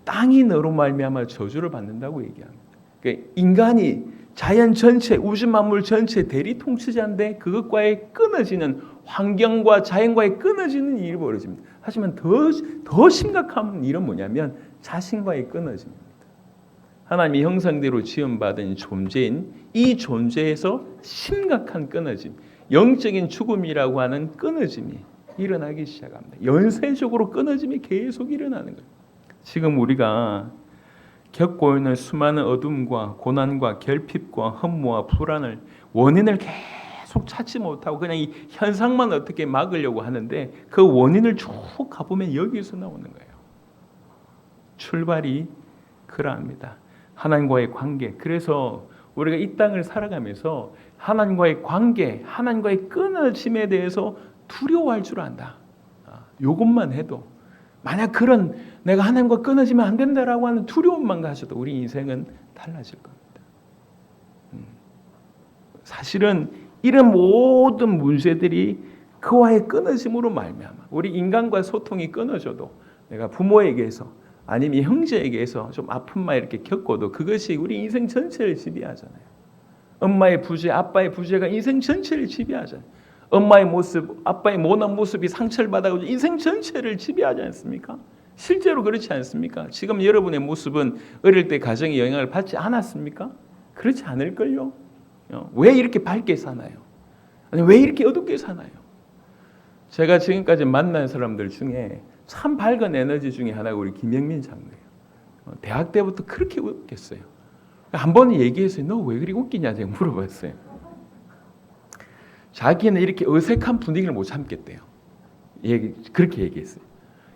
땅이 너로 말미암아 저주를 받는다고 얘기합니다. 그러니까 인간이 자연 전체, 우주 만물 전체 대리 통치자인데 그것과의 끊어지는 환경과 자연과의 끊어지는 일이 벌어집니다. 하지만 더 심각한 일은 뭐냐면 자신과의 끊어짐입니다. 하나님의 형상대로 지음받은 존재인 이 존재에서 심각한 끊어짐, 영적인 죽음이라고 하는 끊어짐이 일어나기 시작합니다. 연쇄적으로 끊어짐이 계속 일어나는 거예요. 지금 우리가 겪고 있는 수많은 어둠과 고난과 결핍과 허무와 불안을 원인을 계속 찾지 못하고 그냥 이 현상만 어떻게 막으려고 하는데 그 원인을 쭉 가보면 여기서 나오는 거예요. 출발이 그러합니다. 하나님과의 관계. 그래서 우리가 이 땅을 살아가면서 하나님과의 관계, 하나님과의 끊어짐에 대해서 두려워할 줄 안다. 요것만 해도 만약 그런 내가 하나님과 끊어지면 안 된다라고 하는 두려움만 가져도 우리 인생은 달라질 겁니다. 사실은 이런 모든 문제들이 그와의 끊어짐으로 말미암아 우리 인간과 소통이 끊어져도 내가 부모에게서 아니면 형제에게서 좀 아픔만 이렇게 겪어도 그것이 우리 인생 전체를 지배하잖아요. 엄마의 부재, 아빠의 부재가 인생 전체를 지배하잖아요. 엄마의 모습, 아빠의 모난 모습이 상처를 받아가지고 인생 전체를 지배하지 않습니까? 실제로 그렇지 않습니까? 지금 여러분의 모습은 어릴 때 가정의 영향을 받지 않았습니까? 그렇지 않을걸요? 왜 이렇게 밝게 사나요? 아니, 왜 이렇게 어둡게 사나요? 제가 지금까지 만난 사람들 중에 참 밝은 에너지 중에 하나가 우리 김영민 장로예요. 대학 때부터 그렇게 웃겼어요. 한 번은 얘기했어요. 너 왜 그리 웃기냐 제가 물어봤어요. 자기는 이렇게 어색한 분위기를 못 참겠대요. 그렇게 얘기했어요.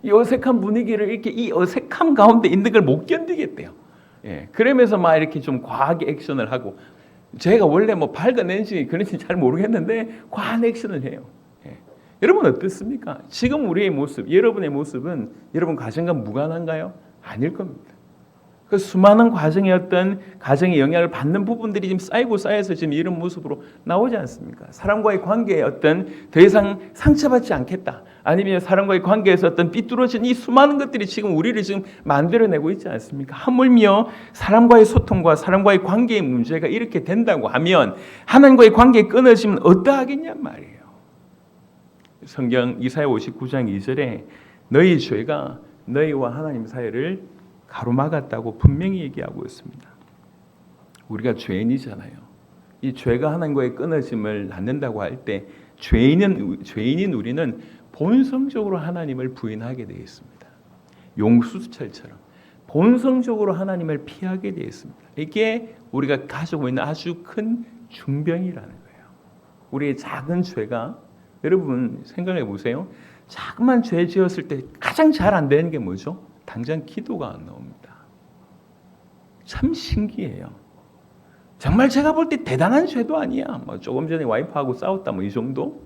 이 어색한 분위기를 이렇게 이 어색함 가운데 있는 걸 못 견디겠대요. 그러면서 막 이렇게 좀 과하게 액션을 하고 제가 원래 뭐 밝은 에너지 그런지 잘 모르겠는데 과한 액션을 해요. 여러분 어떻습니까? 지금 우리의 모습, 여러분의 모습은 여러분 가정과 무관한가요? 아닐 겁니다. 그 수많은 과정의 어떤 가정의 영향을 받는 부분들이 지금 쌓이고 쌓여서 지금 이런 모습으로 나오지 않습니까? 사람과의 관계에 어떤 더 이상 상처받지 않겠다. 아니면 사람과의 관계에서 어떤 삐뚤어진 이 수많은 것들이 지금 우리를 지금 만들어내고 있지 않습니까? 하물며 사람과의 소통과 사람과의 관계의 문제가 이렇게 된다고 하면 하나님과의 관계가 끊어지면 어떠하겠냔 말이에요. 성경 이사야 59장 2절에 너희 죄가 너희와 하나님 사이를 가로막았다고 분명히 얘기하고 있습니다. 우리가 죄인이잖아요. 이 죄가 하나님과의 끊어짐을 낳는다고 할 때 죄인인 우리는 본성적으로 하나님을 부인하게 되어 있습니다. 용수철처럼 본성적으로 하나님을 피하게 되어 있습니다. 이게 우리가 가지고 있는 아주 큰 중병이라는 거예요. 우리의 작은 죄가 여러분 생각해 보세요. 자그만 죄 지었을 때 가장 잘 안 되는 게 뭐죠? 당장 기도가 안 나옵니다. 참 신기해요. 정말 제가 볼 때 대단한 죄도 아니야. 뭐 조금 전에 와이프하고 싸웠다 뭐 이 정도?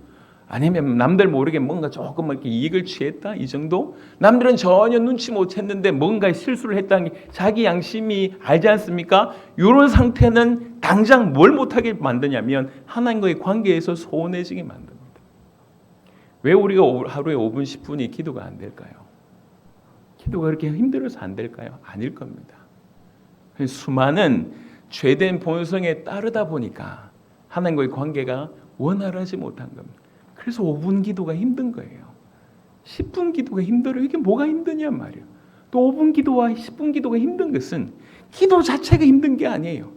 아니면 남들 모르게 뭔가 조금 이렇게 이익을 취했다 이 정도? 남들은 전혀 눈치 못 챘는데 뭔가 실수를 했다는 게 자기 양심이 알지 않습니까? 이런 상태는 당장 뭘 못하게 만드냐면 하나님과의 관계에서 소원해지게 만듭니다. 왜 우리가 하루에 5분 10분이 기도가 안 될까요? 기도가 그렇게 힘들어서 안 될까요? 아닐 겁니다. 수많은 죄된 본성에 따르다 보니까 하나님과의 관계가 원활하지 못한 겁니다. 그래서 5분 기도가 힘든 거예요. 10분 기도가 힘들어요. 이게 뭐가 힘드냐 말이에요. 또 5분 기도와 10분 기도가 힘든 것은 기도 자체가 힘든 게 아니에요.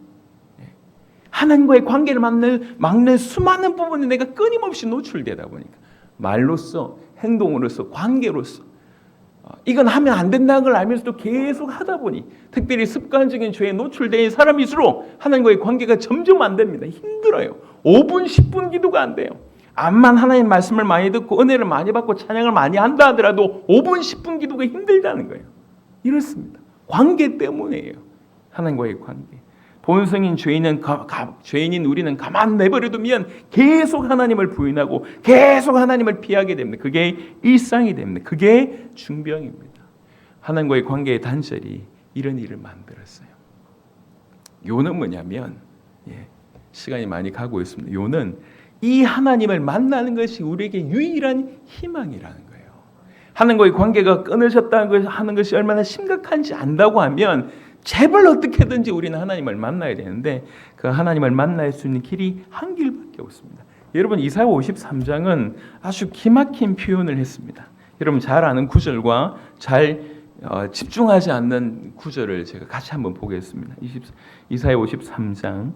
하나님과의 관계를 막는 수많은 부분에 내가 끊임없이 노출되다 보니까 말로써 행동으로써 관계로서 이건 하면 안 된다는 걸 알면서도 계속 하다 보니 특별히 습관적인 죄에 노출된 사람일수록 하나님과의 관계가 점점 안 됩니다. 힘들어요. 5분 10분 기도가 안 돼요. 암만 하나님 말씀을 많이 듣고 은혜를 많이 받고 찬양을 많이 한다 하더라도 5분 10분 기도가 힘들다는 거예요. 이렇습니다. 관계 때문이에요. 하나님과의 관계. 본성인 죄인인 우리는 가만 내버려두면 계속 하나님을 부인하고 계속 하나님을 피하게 됩니다. 그게 일상이 됩니다. 그게 중병입니다. 하나님과의 관계의 단절이 이런 일을 만들었어요. 요는 뭐냐면 시간이 많이 가고 있습니다. 요는 이 하나님을 만나는 것이 우리에게 유일한 희망이라는 거예요. 하나님과의 관계가 끊어졌다는 하는 것이 얼마나 심각한지 안다고 하면 제발 어떻게든지 우리는 하나님을 만나야 되는데 그 하나님을 만날 수 있는 길이 한 길밖에 없습니다. 여러분 이사야 53장은 아주 기막힌 표현을 했습니다. 여러분 잘 아는 구절과 잘 집중하지 않는 구절을 제가 같이 한번 보겠습니다. 이사야 53장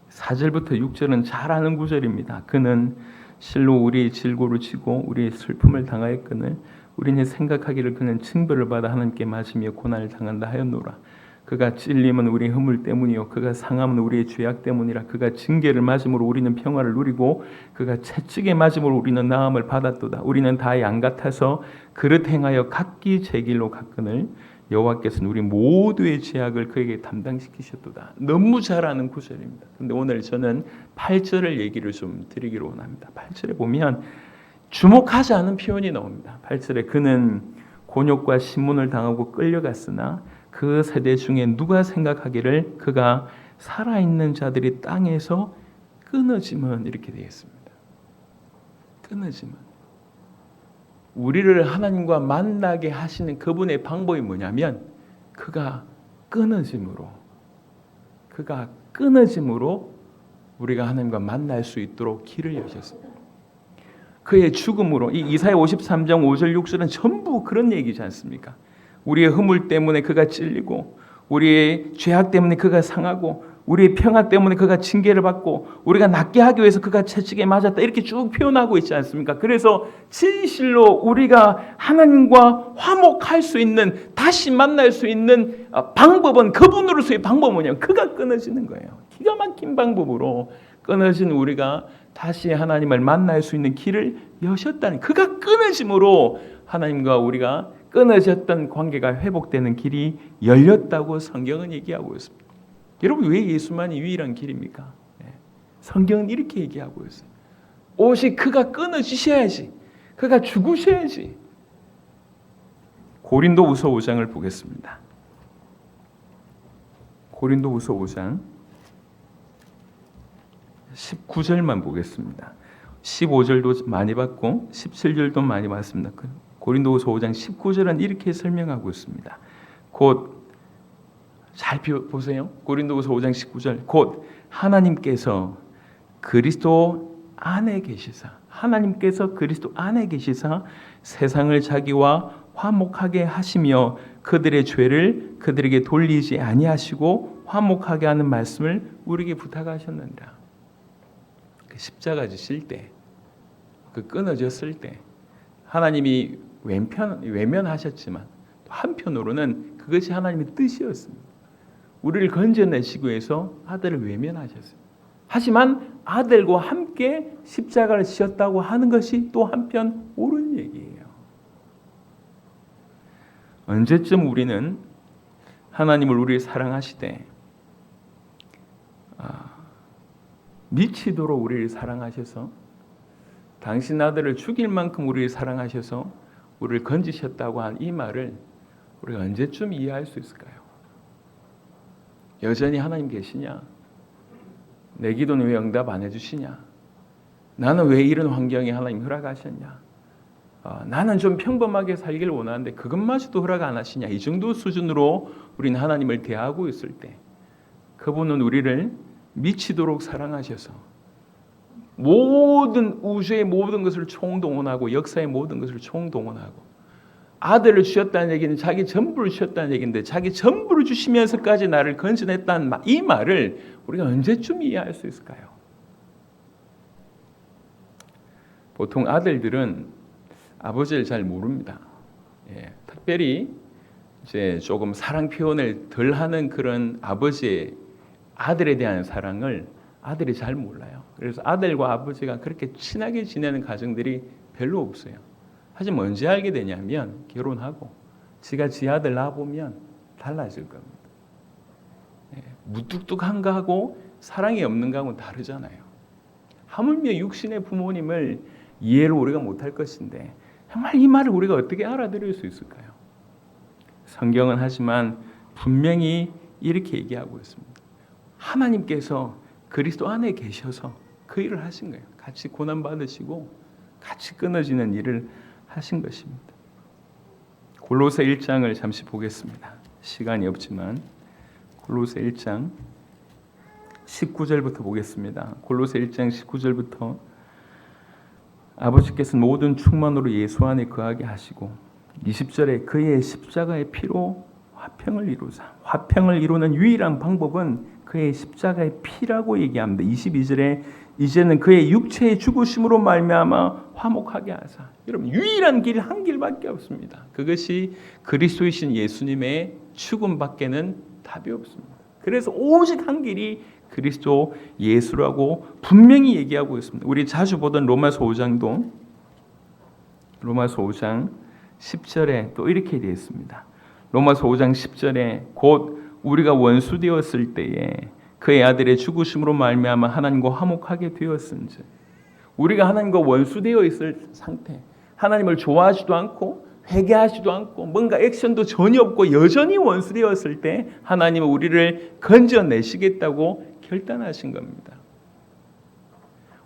4절부터 6절은 잘 아는 구절입니다. 그는 실로 우리의 질고를 치고 우리의 슬픔을 당하였거늘 우리는 생각하기를 그는 징벌을 받아 하나님께 맞으며 고난을 당한다 하였노라. 그가 찔림은 우리의 허물 때문이요 그가 상함은 우리의 죄악 때문이라. 그가 징계를 맞음으로 우리는 평화를 누리고 그가 채찍에 맞음으로 우리는 나음을 받았도다. 우리는 다 양 같아서 그릇 행하여 각기 제 길로 갔거늘 여호와께서는 우리 모두의 죄악을 그에게 담당시키셨도다. 너무 잘 아는 구절입니다. 그런데 오늘 저는 8절을 얘기를 좀 드리기로 원합니다. 8절에 보면 주목하지 않은 표현이 나옵니다. 8절에 그는 곤욕과 신문을 당하고 끌려갔으나 그 세대 중에 누가 생각하기를 그가 살아있는 자들이 땅에서 끊어지면 이렇게 되어 있습니다. 끊어지면 우리를 하나님과 만나게 하시는 그분의 방법이 뭐냐면 그가 끊어짐으로 우리가 하나님과 만날 수 있도록 길을 여셨습니다. 그의 죽음으로 이 이사야 53장 5절 6절은 전부 그런 얘기지 않습니까? 우리의 허물 때문에 그가 찔리고 우리의 죄악 때문에 그가 상하고 우리의 평화 때문에 그가 징계를 받고 우리가 낫게 하기 위해서 그가 채찍에 맞았다 이렇게 쭉 표현하고 있지 않습니까? 그래서 진실로 우리가 하나님과 화목할 수 있는 다시 만날 수 있는 방법은 그분으로서의 방법은 뭐냐면 그가 끊어지는 거예요. 기가 막힌 방법으로 끊어진 우리가 다시 하나님을 만날 수 있는 길을 여셨다는 그가 끊어짐으로 하나님과 우리가 끊어졌던 관계가 회복되는 길이 열렸다고 성경은 얘기하고 있습니다. 여러분 왜 예수만이 유일한 길입니까? 성경은 이렇게 얘기하고 있어요. 오직 그가 끊어지셔야지. 그가 죽으셔야지. 고린도후서 5장을 보겠습니다. 고린도후서 5장 19절만 보겠습니다. 15절도 많이 봤고 17절도 많이 봤습니다. 고린도후서 5장 19절은 이렇게 설명하고 있습니다. 곧 잘 보세요. 고린도후서 5장 19절 곧 하나님께서 그리스도 안에 계시사 세상을 자기와 화목하게 하시며 그들의 죄를 그들에게 돌리지 아니하시고 화목하게 하는 말씀을 우리에게 부탁하셨느니라. 그 십자가 지실 때, 그 끊어졌을 때 하나님이 외면하셨지만 또 한편으로는 그것이 하나님의 뜻이었습니다. 우리를 건져내시기 위해서 아들을 외면하셨어요. 하지만 아들과 함께 십자가를 지셨다고 하는 것이 또 한편 옳은 얘기예요. 언제쯤 우리는 하나님을 우리를 사랑하시되 미치도록 우리를 사랑하셔서 당신 아들을 죽일 만큼 우리를 사랑하셔서 우리를 건지셨다고 한 이 말을 우리가 언제쯤 이해할 수 있을까요? 여전히 하나님 계시냐? 내 기도는 왜 응답 안 해주시냐? 나는 왜 이런 환경에 하나님 허락하셨냐? 나는 좀 평범하게 살기를 원하는데 그것마저도 허락 안 하시냐? 이 정도 수준으로 우리는 하나님을 대하고 있을 때 그분은 우리를 미치도록 사랑하셔서 모든 우주의 모든 것을 총동원하고 역사의 모든 것을 총동원하고 아들을 주셨다는 얘기는 자기 전부를 주셨다는 얘기인데 자기 전부를 주시면서까지 나를 건져냈다는 이 말을 우리가 언제쯤 이해할 수 있을까요? 보통 아들들은 아버지를 잘 모릅니다. 특별히 이제 조금 사랑 표현을 덜 하는 그런 아버지의 아들에 대한 사랑을 아들이 잘 몰라요. 그래서 아들과 아버지가 그렇게 친하게 지내는 가정들이 별로 없어요. 하지만 언제 알게 되냐면 결혼하고 지가 지 아들 낳아보면 달라질 겁니다. 무뚝뚝한 거하고 사랑이 없는 거하고는 다르잖아요. 하물며 육신의 부모님을 이해를 우리가 못할 것인데 정말 이 말을 우리가 어떻게 알아들을 수 있을까요? 성경은 하지만 분명히 이렇게 얘기하고 있습니다. 하나님께서 그리스도 안에 계셔서 그 일을 하신 거예요. 같이 고난받으시고 같이 끊어지는 일을 하신 것입니다. 골로새 1장을 잠시 보겠습니다. 시간이 없지만 골로새 1장 19절부터 보겠습니다. 골로새 1장 19절부터 아버지께서는 모든 충만으로 예수 안에 거하게 하시고 20절에 그의 십자가의 피로 화평을 이루사 화평을 이루는 유일한 방법은 그의 십자가의 피라고 얘기합니다. 22절에 이제는 그의 육체의 죽으심으로 말미암아 화목하게 하사. 여러분 유일한 길 한 길밖에 없습니다. 그것이 그리스도이신 예수님의 죽음밖에는 답이 없습니다. 그래서 오직 한 길이 그리스도 예수라고 분명히 얘기하고 있습니다. 우리 자주 보던 로마서 5장도 로마서 5장 10절에 또 이렇게 되어 있습니다. 로마서 5장 10절에 곧 우리가 원수 되었을 때에 그의 아들의 죽으심으로 말미암아 하나님과 화목하게 되었은즉 우리가 하나님과 원수되어 있을 상태, 하나님을 좋아하지도 않고 회개하지도 않고 뭔가 액션도 전혀 없고 여전히 원수되었을 때 하나님은 우리를 건져내시겠다고 결단하신 겁니다.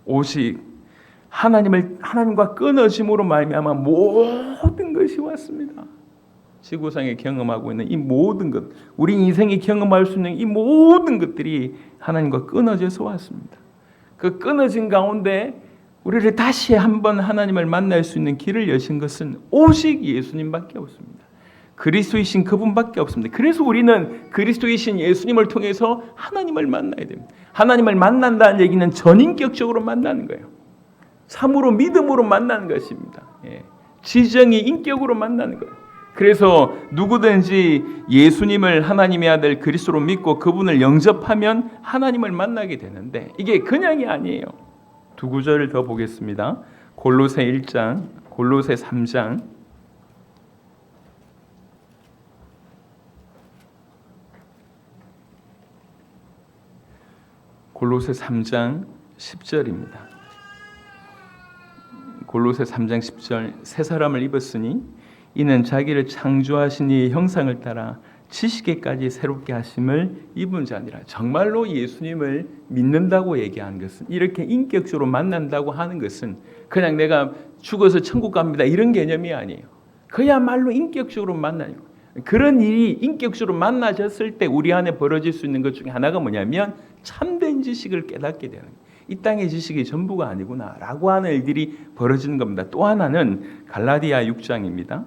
오직 하나님과 끊어짐으로 말미암아 모든 것이 왔습니다. 지구상에 경험하고 있는 이 모든 것, 우리 인생이 경험할 수 있는 이 모든 것들이 하나님과 끊어져서 왔습니다. 그 끊어진 가운데 우리를 다시 한번 하나님을 만날 수 있는 길을 여신 것은 오직 예수님밖에 없습니다. 그리스도이신 그분밖에 없습니다. 그래서 우리는 그리스도이신 예수님을 통해서 하나님을 만나야 됩니다. 하나님을 만난다는 얘기는 전인격적으로 만나는 거예요. 참으로 믿음으로 만나는 것입니다. 지정이 인격으로 만나는 거예요. 그래서 누구든지 예수님을 하나님의 아들 그리스도로 믿고 그분을 영접하면 하나님을 만나게 되는데 이게 그냥이 아니에요. 두 구절을 더 보겠습니다. 골로새 1장, 골로새 3장. 골로새 3장 10절입니다. 골로새 3장 10절 새 사람을 입었으니 이는 자기를 창조하신 이의 형상을 따라 지식에까지 새롭게 하심을 입은 자니라. 정말로 예수님을 믿는다고 얘기하는 것은 이렇게 인격적으로 만난다고 하는 것은 그냥 내가 죽어서 천국 갑니다 이런 개념이 아니에요. 그야말로 인격적으로 만나는 거예요. 그런 일이 인격적으로 만나졌을 때 우리 안에 벌어질 수 있는 것 중에 하나가 뭐냐면 참된 지식을 깨닫게 되는 거예요. 이 땅의 지식이 전부가 아니구나 라고 하는 일들이 벌어지는 겁니다. 또 하나는 갈라디아 6장입니다.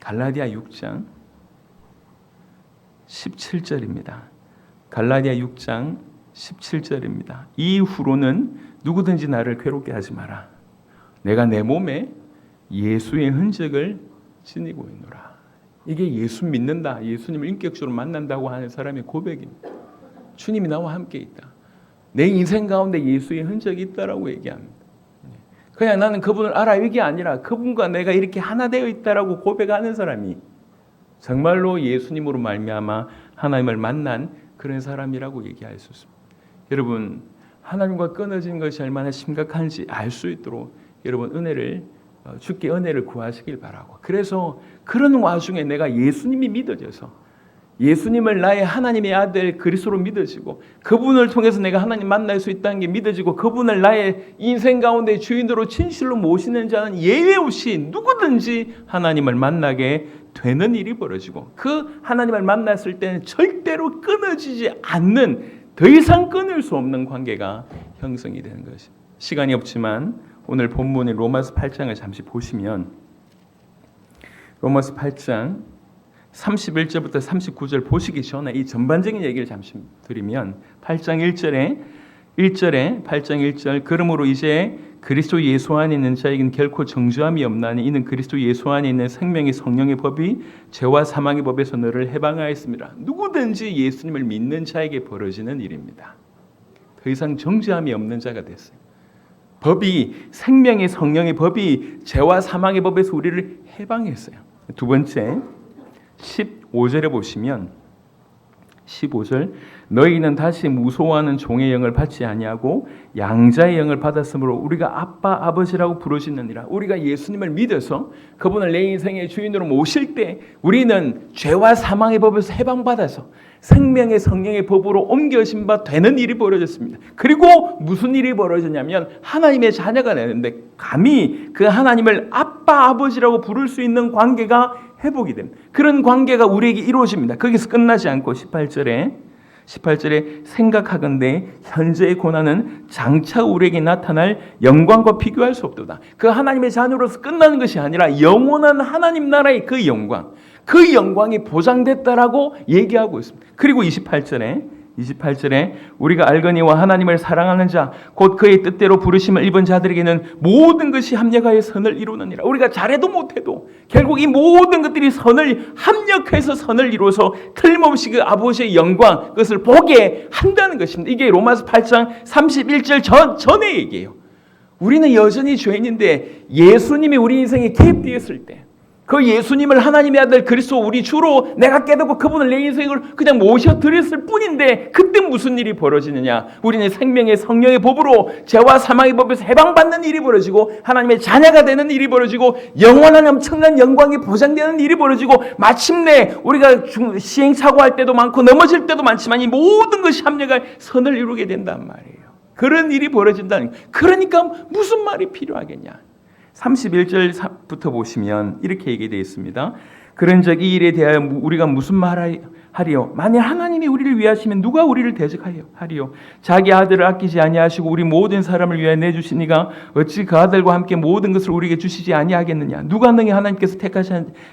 갈라디아 6장 17절입니다. 갈라디아 6장 17절입니다. 이후로는 누구든지 나를 괴롭게 하지 마라. 내가 내 몸에 예수의 흔적을 지니고 있노라. 이게 예수 믿는다, 예수님을 인격적으로 만난다고 하는 사람의 고백입니다. 주님이 나와 함께 있다. 내 인생 가운데 예수의 흔적이 있다라고 얘기합니다. 그냥 나는 그분을 알아 이게 아니라 그분과 내가 이렇게 하나 되어 있다라고 고백하는 사람이 정말로 예수님으로 말미암아 하나님을 만난 그런 사람이라고 얘기할 수 있습니다. 여러분 하나님과 끊어진 것이 얼마나 심각한지 알 수 있도록 여러분 주께 은혜를 구하시길 바라고, 그래서 그런 와중에 내가 예수님이 믿어져서 예수님을 나의 하나님의 아들 그리스도로 믿어지고 그분을 통해서 내가 하나님 만날 수 있다는 게 믿어지고 그분을 나의 인생 가운데 주인으로 진실로 모시는 자는 예외 없이 누구든지 하나님을 만나게 되는 일이 벌어지고 그 하나님을 만났을 때는 절대로 끊어지지 않는, 더 이상 끊을 수 없는 관계가 형성이 되는 것입니다. 시간이 없지만 오늘 본문인 로마서 8장을 잠시 보시면 로마서 8장 31절부터 39절 보시기 전에 이 전반적인 얘기를 잠시 드리면 8장 1절에 8장 1절 그러므로 이제 그리스도 예수 안에 있는 자에게는 결코 정죄함이 없나니 이는 그리스도 예수 안에 있는 생명의 성령의 법이 죄와 사망의 법에서 너를 해방하였습니다. 누구든지 예수님을 믿는 자에게 벌어지는 일입니다. 더 이상 정죄함이 없는 자가 됐어요. 법이, 생명의 성령의 법이 죄와 사망의 법에서 우리를 해방했어요. 두 번째 15절에 보시면 15절 너희는 다시 무소하는 종의 영을 받지 아니하고 양자의 영을 받았으므로 우리가 아빠 아버지라고 부르시느니라. 우리가 예수님을 믿어서 그분을 내 인생의 주인으로 모실 때 우리는 죄와 사망의 법에서 해방받아서 생명의 성령의 법으로 옮겨진 바 되는 일이 벌어졌습니다. 그리고 무슨 일이 벌어졌냐면 하나님의 자녀가 되는데 감히 그 하나님을 아빠 아버지라고 부를 수 있는 관계가 회복이 됩니다. 그런 관계가 우리에게 이루어집니다. 거기서 끝나지 않고 18절에 생각하건대 현재의 고난은 장차 우리에게 나타날 영광과 비교할 수 없도다. 그 하나님의 자녀로서 끝나는 것이 아니라 영원한 하나님 나라의 그 영광이 보장됐다라고 얘기하고 있습니다. 그리고 28절에 우리가 알거니와 하나님을 사랑하는 자 곧 그의 뜻대로 부르심을 입은 자들에게는 모든 것이 합력하여 선을 이루느니라. 우리가 잘해도 못해도 결국 이 모든 것들이 선을 합력해서 선을 이루어서 틀림없이 그 아버지의 영광 그것을 보게 한다는 것입니다. 이게 로마서 8장 31절 전의 얘기예요. 우리는 여전히 죄인인데 예수님이 우리 인생에 개입되었을 때 그 예수님을 하나님의 아들 그리스도 우리 주로 내가 깨닫고 그분을 내 인생을 그냥 모셔드렸을 뿐인데 그때 무슨 일이 벌어지느냐? 우리는 생명의 성령의 법으로 죄와 사망의 법에서 해방받는 일이 벌어지고 하나님의 자녀가 되는 일이 벌어지고 영원한 엄청난 영광이 보장되는 일이 벌어지고 마침내 우리가 시행착오할 때도 많고 넘어질 때도 많지만 이 모든 것이 합력할 선을 이루게 된단 말이에요. 그런 일이 벌어진다는 거예요. 그러니까 무슨 말이 필요하겠냐? 31절부터 보시면 이렇게 얘기되어 있습니다. 그런즉 이 일에 대하여 우리가 무슨 말하리요? 만일 하나님이 우리를 위하시면 누가 우리를 대적하리요? 자기 아들을 아끼지 아니하시고 우리 모든 사람을 위하여 내주시니가 어찌 그 아들과 함께 모든 것을 우리에게 주시지 아니하겠느냐? 누가 능히 하나님께서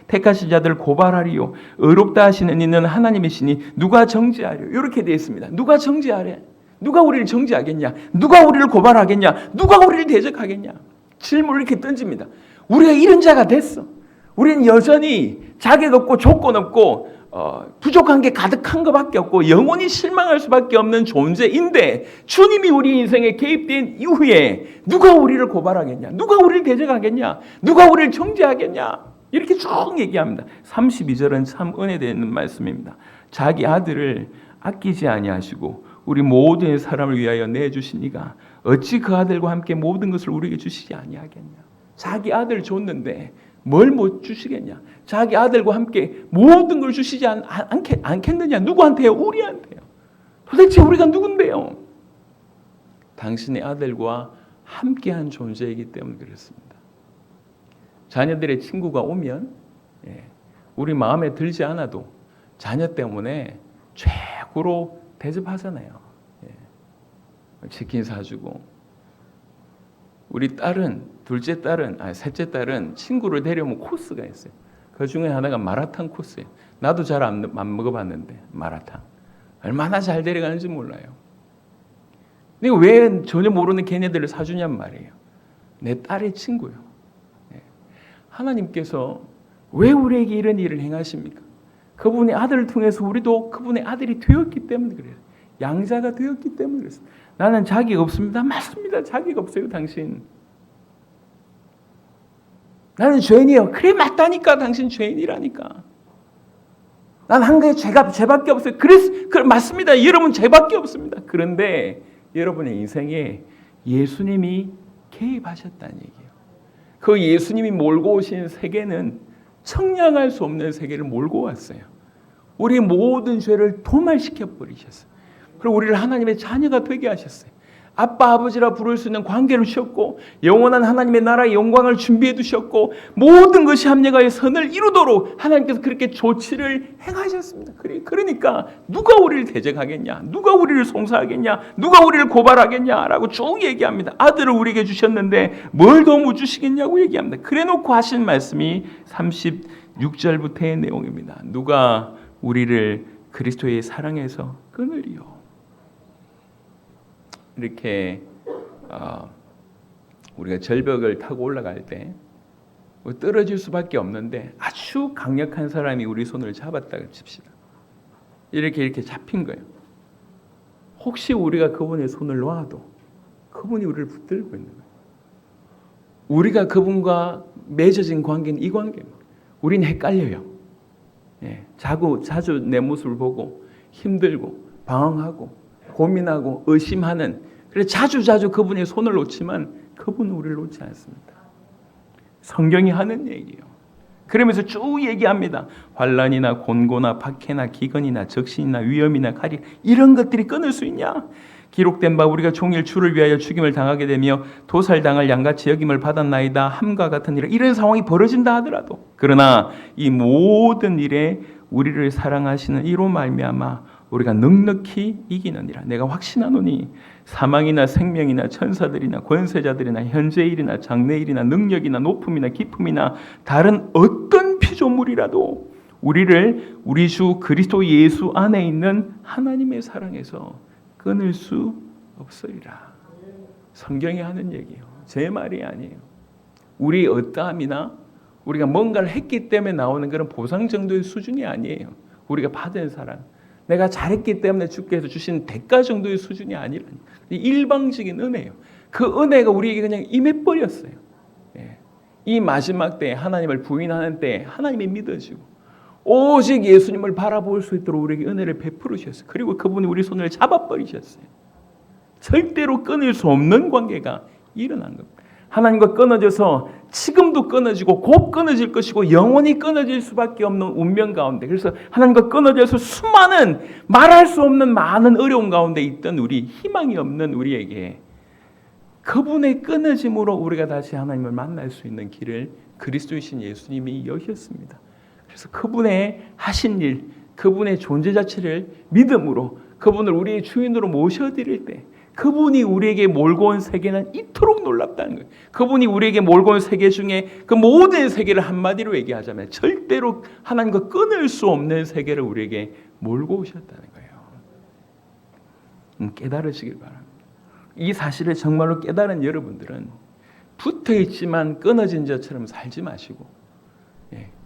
택하신 자들을 고발하리요? 의롭다 하시는 이는 하나님이시니 누가 정죄하리요? 이렇게 되어 있습니다. 누가 정죄하랴? 누가 우리를 정죄하겠냐? 누가 우리를 고발하겠냐? 누가 우리를 대적하겠냐? 질문을 이렇게 던집니다. 우리가 이런 자가 됐어. 우리는 여전히 자격 없고 조건 없고 부족한 게 가득한 것밖에 없고 영원히 실망할 수밖에 없는 존재인데 주님이 우리 인생에 개입된 이후에 누가 우리를 고발하겠냐? 누가 우리를 대적하겠냐? 누가 우리를 정죄하겠냐? 이렇게 쭉 얘기합니다. 32절은 참 은혜되는 말씀입니다. 자기 아들을 아끼지 아니하시고 우리 모든 사람을 위하여 내주시니가 어찌 그 아들과 함께 모든 것을 우리에게 주시지 아니하겠냐? 자기 아들 줬는데 뭘 못 주시겠냐? 자기 아들과 함께 모든 걸 주시지 않겠느냐? 누구한테요? 우리한테요. 도대체 우리가 누군데요? 당신의 아들과 함께한 존재이기 때문에 그렇습니다. 자녀들의 친구가 오면 우리 마음에 들지 않아도 자녀 때문에 최고로 대접하잖아요. 치킨 사주고 우리 딸은 셋째 딸은 친구를 데려오면 코스가 있어요. 그 중에 하나가 마라탕 코스예요. 나도 잘 안 먹어봤는데 마라탕 얼마나 잘 데려가는지 몰라요. 근데 왜 전혀 모르는 걔네들을 사주냔 말이에요. 내 딸의 친구요. 하나님께서 왜 우리에게 이런 일을 행하십니까? 그분의 아들을 통해서 우리도 그분의 아들이 되었기 때문에 그래요. 양자가 되었기 때문에 그렇습니다. 나는 자격 없습니다. 맞습니다. 자격 없어요, 당신. 나는 죄인이에요. 그래, 맞다니까. 당신 죄인이라니까. 난 한 가지 죄밖에 없어요. 그래, 맞습니다. 여러분 죄밖에 없습니다. 그런데 여러분의 인생에 예수님이 개입하셨다는 얘기예요. 그 예수님이 몰고 오신 세계는 청량할 수 없는 세계를 몰고 왔어요. 우리의 모든 죄를 도말시켜 버리셨어요. 그리고 우리를 하나님의 자녀가 되게 하셨어요. 아빠 아버지라 부를 수 있는 관계를 주셨고 영원한 하나님의 나라의 영광을 준비해 두셨고 모든 것이 합력하여 선을 이루도록 하나님께서 그렇게 조치를 행하셨습니다. 그러니까 누가 우리를 대적하겠냐? 누가 우리를 송사하겠냐? 누가 우리를 고발하겠냐라고 쭉 얘기합니다. 아들을 우리에게 주셨는데 뭘 더 못 주시겠냐고 얘기합니다. 그래놓고 하신 말씀이 36절부터의 내용입니다. 누가 우리를 그리스도의 사랑에서 끊으리요? 이렇게 우리가 절벽을 타고 올라갈 때 떨어질 수밖에 없는데 아주 강력한 사람이 우리 손을 잡았다고 칩시다. 이렇게 잡힌 거예요. 혹시 우리가 그분의 손을 놔도 그분이 우리를 붙들고 있는 거예요. 우리가 그분과 맺어진 관계는 이 관계입니다. 우리는 헷갈려요. 자주 내 모습을 보고 힘들고 방황하고 고민하고 의심하는, 그래서 자주 그분의 손을 놓지만 그분은 우리를 놓지 않습니다. 성경이 하는 얘기예요. 그러면서 쭉 얘기합니다. 환난이나 곤고나 박해나 기근이나 적신이나 위험이나 칼이 이런 것들이 끊을 수 있냐? 기록된 바 우리가 종일 주를 위하여 죽임을 당하게 되며 도살당할 양같이 여김을 받았나이다 함과 같은 이런 상황이 벌어진다 하더라도, 그러나 이 모든 일에 우리를 사랑하시는 이로 말미암아 우리가 넉넉히 이기느니라. 내가 확신하노니 사망이나 생명이나 천사들이나 권세자들이나 현재일이나 장래일이나 능력이나 높음이나 깊음이나 다른 어떤 피조물이라도 우리를 우리 주 그리스도 예수 안에 있는 하나님의 사랑에서 끊을 수 없으리라. 성경이 하는 얘기예요. 제 말이 아니에요. 우리 어떠함이나 우리가 뭔가를 했기 때문에 나오는 그런 보상 정도의 수준이 아니에요. 우리가 받은 사랑, 내가 잘했기 때문에 주께서 주신 대가 정도의 수준이 아니라니. 일방적인 은혜예요. 그 은혜가 우리에게 그냥 임해버렸어요. 이 마지막 때에 하나님을 부인하는 때에 하나님이 믿어지고 오직 예수님을 바라볼 수 있도록 우리에게 은혜를 베풀으셨어요. 그리고 그분이 우리 손을 잡아버리셨어요. 절대로 끊을 수 없는 관계가 일어난 겁니다. 하나님과 끊어져서 지금도 끊어지고 곧 끊어질 것이고 영원히 끊어질 수밖에 없는 운명 가운데, 그래서 하나님과 끊어져서 수많은 말할 수 없는 많은 어려움 가운데 있던 우리, 희망이 없는 우리에게 그분의 끊어짐으로 우리가 다시 하나님을 만날 수 있는 길을 그리스도이신 예수님이 여셨습니다. 그래서 그분의 하신 일, 그분의 존재 자체를 믿음으로 그분을 우리의 주인으로 모셔드릴 때 그분이 우리에게 몰고 온 세계는 이토록 놀랍다는 거예요. 그분이 우리에게 몰고 온 세계 중에 그 모든 세계를 한마디로 얘기하자면 절대로 하나님과 끊을 수 없는 세계를 우리에게 몰고 오셨다는 거예요. 깨달으시길 바랍니다. 이 사실을 정말로 깨달은 여러분들은 붙어있지만 끊어진 자처럼 살지 마시고,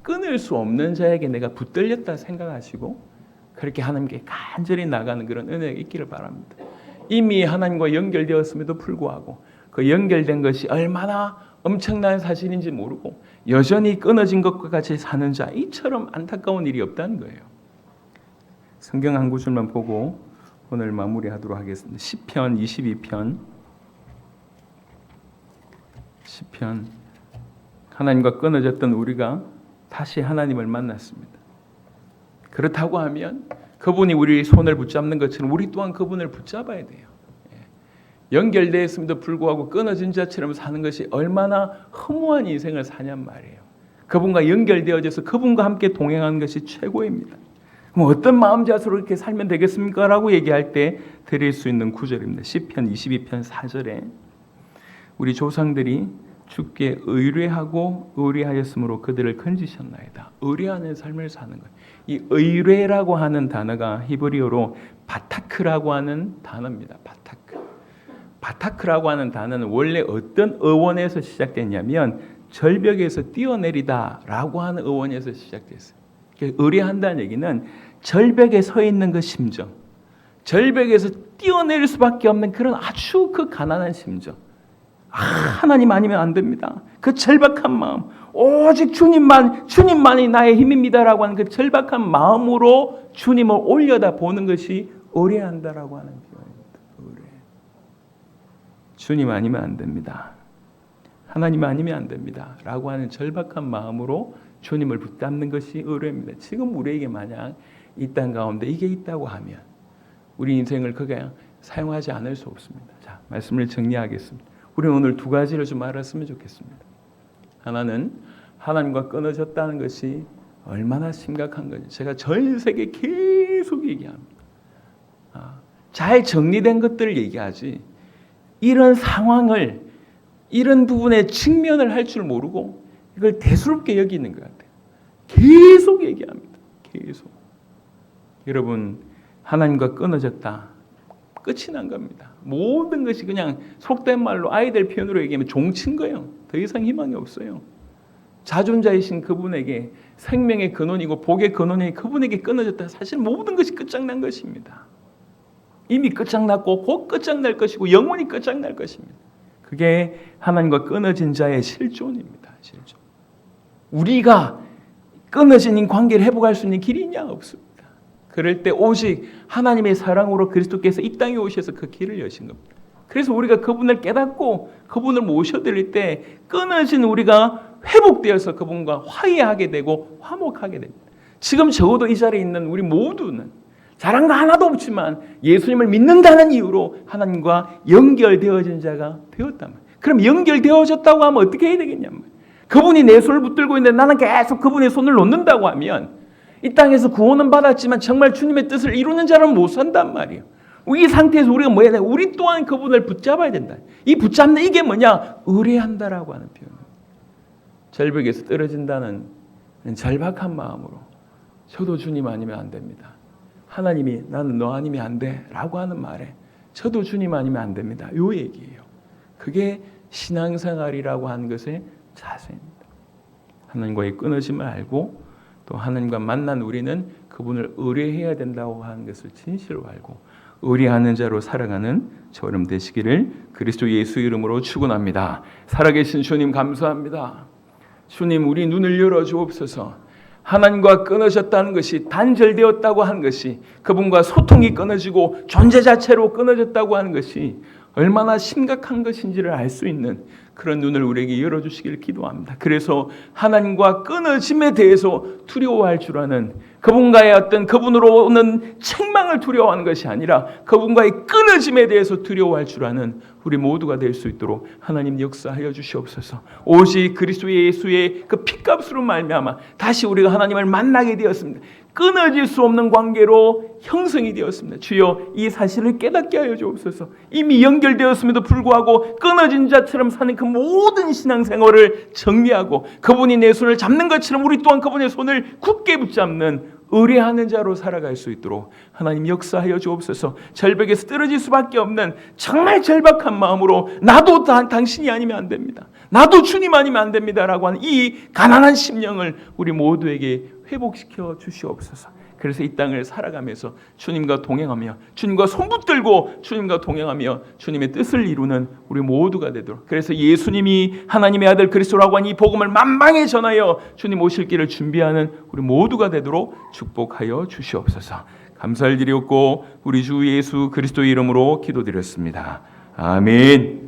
끊을 수 없는 자에게 내가 붙들렸다 생각하시고 그렇게 하나님께 간절히 나가는 그런 은혜가 있기를 바랍니다. 이미 하나님과 연결되었음에도 불구하고 그 연결된 것이 얼마나 엄청난 사실인지 모르고 여전히 끊어진 것과 같이 사는 자, 이처럼 안타까운 일이 없다는 거예요. 성경 한 구절만 보고 오늘 마무리하도록 하겠습니다. 시편 22편. 시편. 하나님과 끊어졌던 우리가 다시 하나님을 만났습니다. 그렇다고 하면 그분이 우리 손을 붙잡는 것처럼 우리 또한 그분을 붙잡아야 돼요. 연결되어 있음에도 불구하고 끊어진 자처럼 사는 것이 얼마나 허무한 인생을 사냔 말이에요. 그분과 연결되어져서 그분과 함께 동행하는 것이 최고입니다. 그럼 어떤 마음자세로 이렇게 살면 되겠습니까? 라고 얘기할 때 드릴 수 있는 구절입니다. 시편 22편 4절에 우리 조상들이 주께 의뢰하고 의뢰하였으므로 그들을 건지셨나이다. 의뢰하는 삶을 사는 거예요. 이 의뢰라고 하는 단어가 히브리어로 바타크라고 하는 단어입니다. 바타크라고 하는 단어는 원래 어떤 어원에서 시작됐냐면 절벽에서 뛰어내리다라고 하는 어원에서 시작됐어요. 의뢰한다는 얘기는 절벽에 서 있는 그 심정, 절벽에서 뛰어내릴 수밖에 없는 그런 아주 그 가난한 심정. 하나님 아니면 안 됩니다. 그 절박한 마음, 오직 주님만이 나의 힘입니다라고 하는 그 절박한 마음으로 주님을 올려다 보는 것이 의뢰한다라고 하는 표현입니다. 의뢰. 주님 아니면 안 됩니다. 하나님 아니면 안 됩니다. 라고 하는 절박한 마음으로 주님을 붙잡는 것이 의뢰입니다. 지금 우리에게 만약 이 땅 가운데 이게 있다고 하면 우리 인생을 그냥 사용하지 않을 수 없습니다. 자, 말씀을 정리하겠습니다. 우리는 오늘 두 가지를 좀 알았으면 좋겠습니다. 하나는 하나님과 끊어졌다는 것이 얼마나 심각한 건지 제가 전 세계 계속 얘기합니다. 잘 정리된 것들을 얘기하지 이런 상황을, 이런 부분의 측면을 할 줄 모르고 이걸 대수롭게 여기는 것 같아요. 계속 얘기합니다. 계속. 여러분, 하나님과 끊어졌다. 끝이 난 겁니다. 모든 것이 그냥 속된 말로 아이들 표현으로 얘기하면 종친 거예요. 더 이상 희망이 없어요. 자존자이신 그분에게 생명의 근원이고 복의 근원이 그분에게 끊어졌다. 사실 모든 것이 끝장난 것입니다. 이미 끝장났고 곧 끝장날 것이고 영원히 끝장날 것입니다. 그게 하나님과 끊어진 자의 실존입니다. 실존. 우리가 끊어진 관계를 회복할 수 있는 길이 있냐? 없습니다. 그럴 때 오직 하나님의 사랑으로 그리스도께서 이 땅에 오셔서 그 길을 여신 겁니다. 그래서 우리가 그분을 깨닫고 그분을 모셔드릴 때 끊어진 우리가 회복되어서 그분과 화해하게 되고 화목하게 됩니다. 지금 적어도 이 자리에 있는 우리 모두는 잘한 거 하나도 없지만 예수님을 믿는다는 이유로 하나님과 연결되어진 자가 되었단 말이에요. 그럼 연결되어졌다고 하면 어떻게 해야 되겠냐면, 그분이 내 손을 붙들고 있는데 나는 계속 그분의 손을 놓는다고 하면 이 땅에서 구원은 받았지만 정말 주님의 뜻을 이루는 자는 못 산단 말이에요. 이 상태에서 우리가 뭐 해야 돼? 우리 또한 그분을 붙잡아야 된다. 이 붙잡는 이게 뭐냐? 의뢰한다라고 하는 표현입니다. 절벽에서 떨어진다는 절박한 마음으로 저도 주님 아니면 안 됩니다. 하나님이 나는 너 아니면 안 돼 라고 하는 말에 저도 주님 아니면 안 됩니다. 요 얘기예요. 그게 신앙생활이라고 하는 것의 자세입니다. 하나님과의 끊어짐을 알고 또 하나님과 만난 우리는 그분을 의뢰해야 된다고 하는 것을 진실로 알고 의뢰하는 자로 살아가는 저름 되시기를 그리스도 예수 이름으로 축원합니다. 살아계신 주님 감사합니다. 주님, 우리 눈을 열어주옵소서. 하나님과 끊어졌다는 것이, 단절되었다고 하는 것이, 그분과 소통이 끊어지고 존재 자체로 끊어졌다고 하는 것이 얼마나 심각한 것인지를 알 수 있는 그런 눈을 우리에게 열어주시기를 기도합니다. 그래서 하나님과 끊어짐에 대해서 두려워할 줄 아는, 그분과의 어떤 그분으로 오는 책망을 두려워하는 것이 아니라 그분과의 끊어짐에 대해서 두려워할 줄 아는 우리 모두가 될 수 있도록 하나님 역사하여 주시옵소서. 오직 그리스도 예수의 그 피값으로 말미암아 다시 우리가 하나님을 만나게 되었습니다. 끊어질 수 없는 관계로 형성이 되었습니다. 주여, 이 사실을 깨닫게 하여 주옵소서. 이미 연결되었음에도 불구하고 끊어진 자처럼 사는 그 모든 신앙생활을 정리하고 그분이 내 손을 잡는 것처럼 우리 또한 그분의 손을 굳게 붙잡는 의뢰하는 자로 살아갈 수 있도록 하나님 역사하여 주옵소서. 절벽에서 떨어질 수밖에 없는 정말 절박한 마음으로 나도 당신이 아니면 안 됩니다, 나도 주님 아니면 안 됩니다라고 하는 이 가난한 심령을 우리 모두에게 회복시켜 주시옵소서. 그래서 이 땅을 살아가면서 주님과 동행하며, 주님과 손붙들고 주님과 동행하며 주님의 뜻을 이루는 우리 모두가 되도록, 그래서 예수님이 하나님의 아들 그리스도라고 하는 이 복음을 만방에 전하여 주님 오실 길을 준비하는 우리 모두가 되도록 축복하여 주시옵소서. 감사를 드리옵고 우리 주 예수 그리스도의 이름으로 기도드렸습니다. 아멘.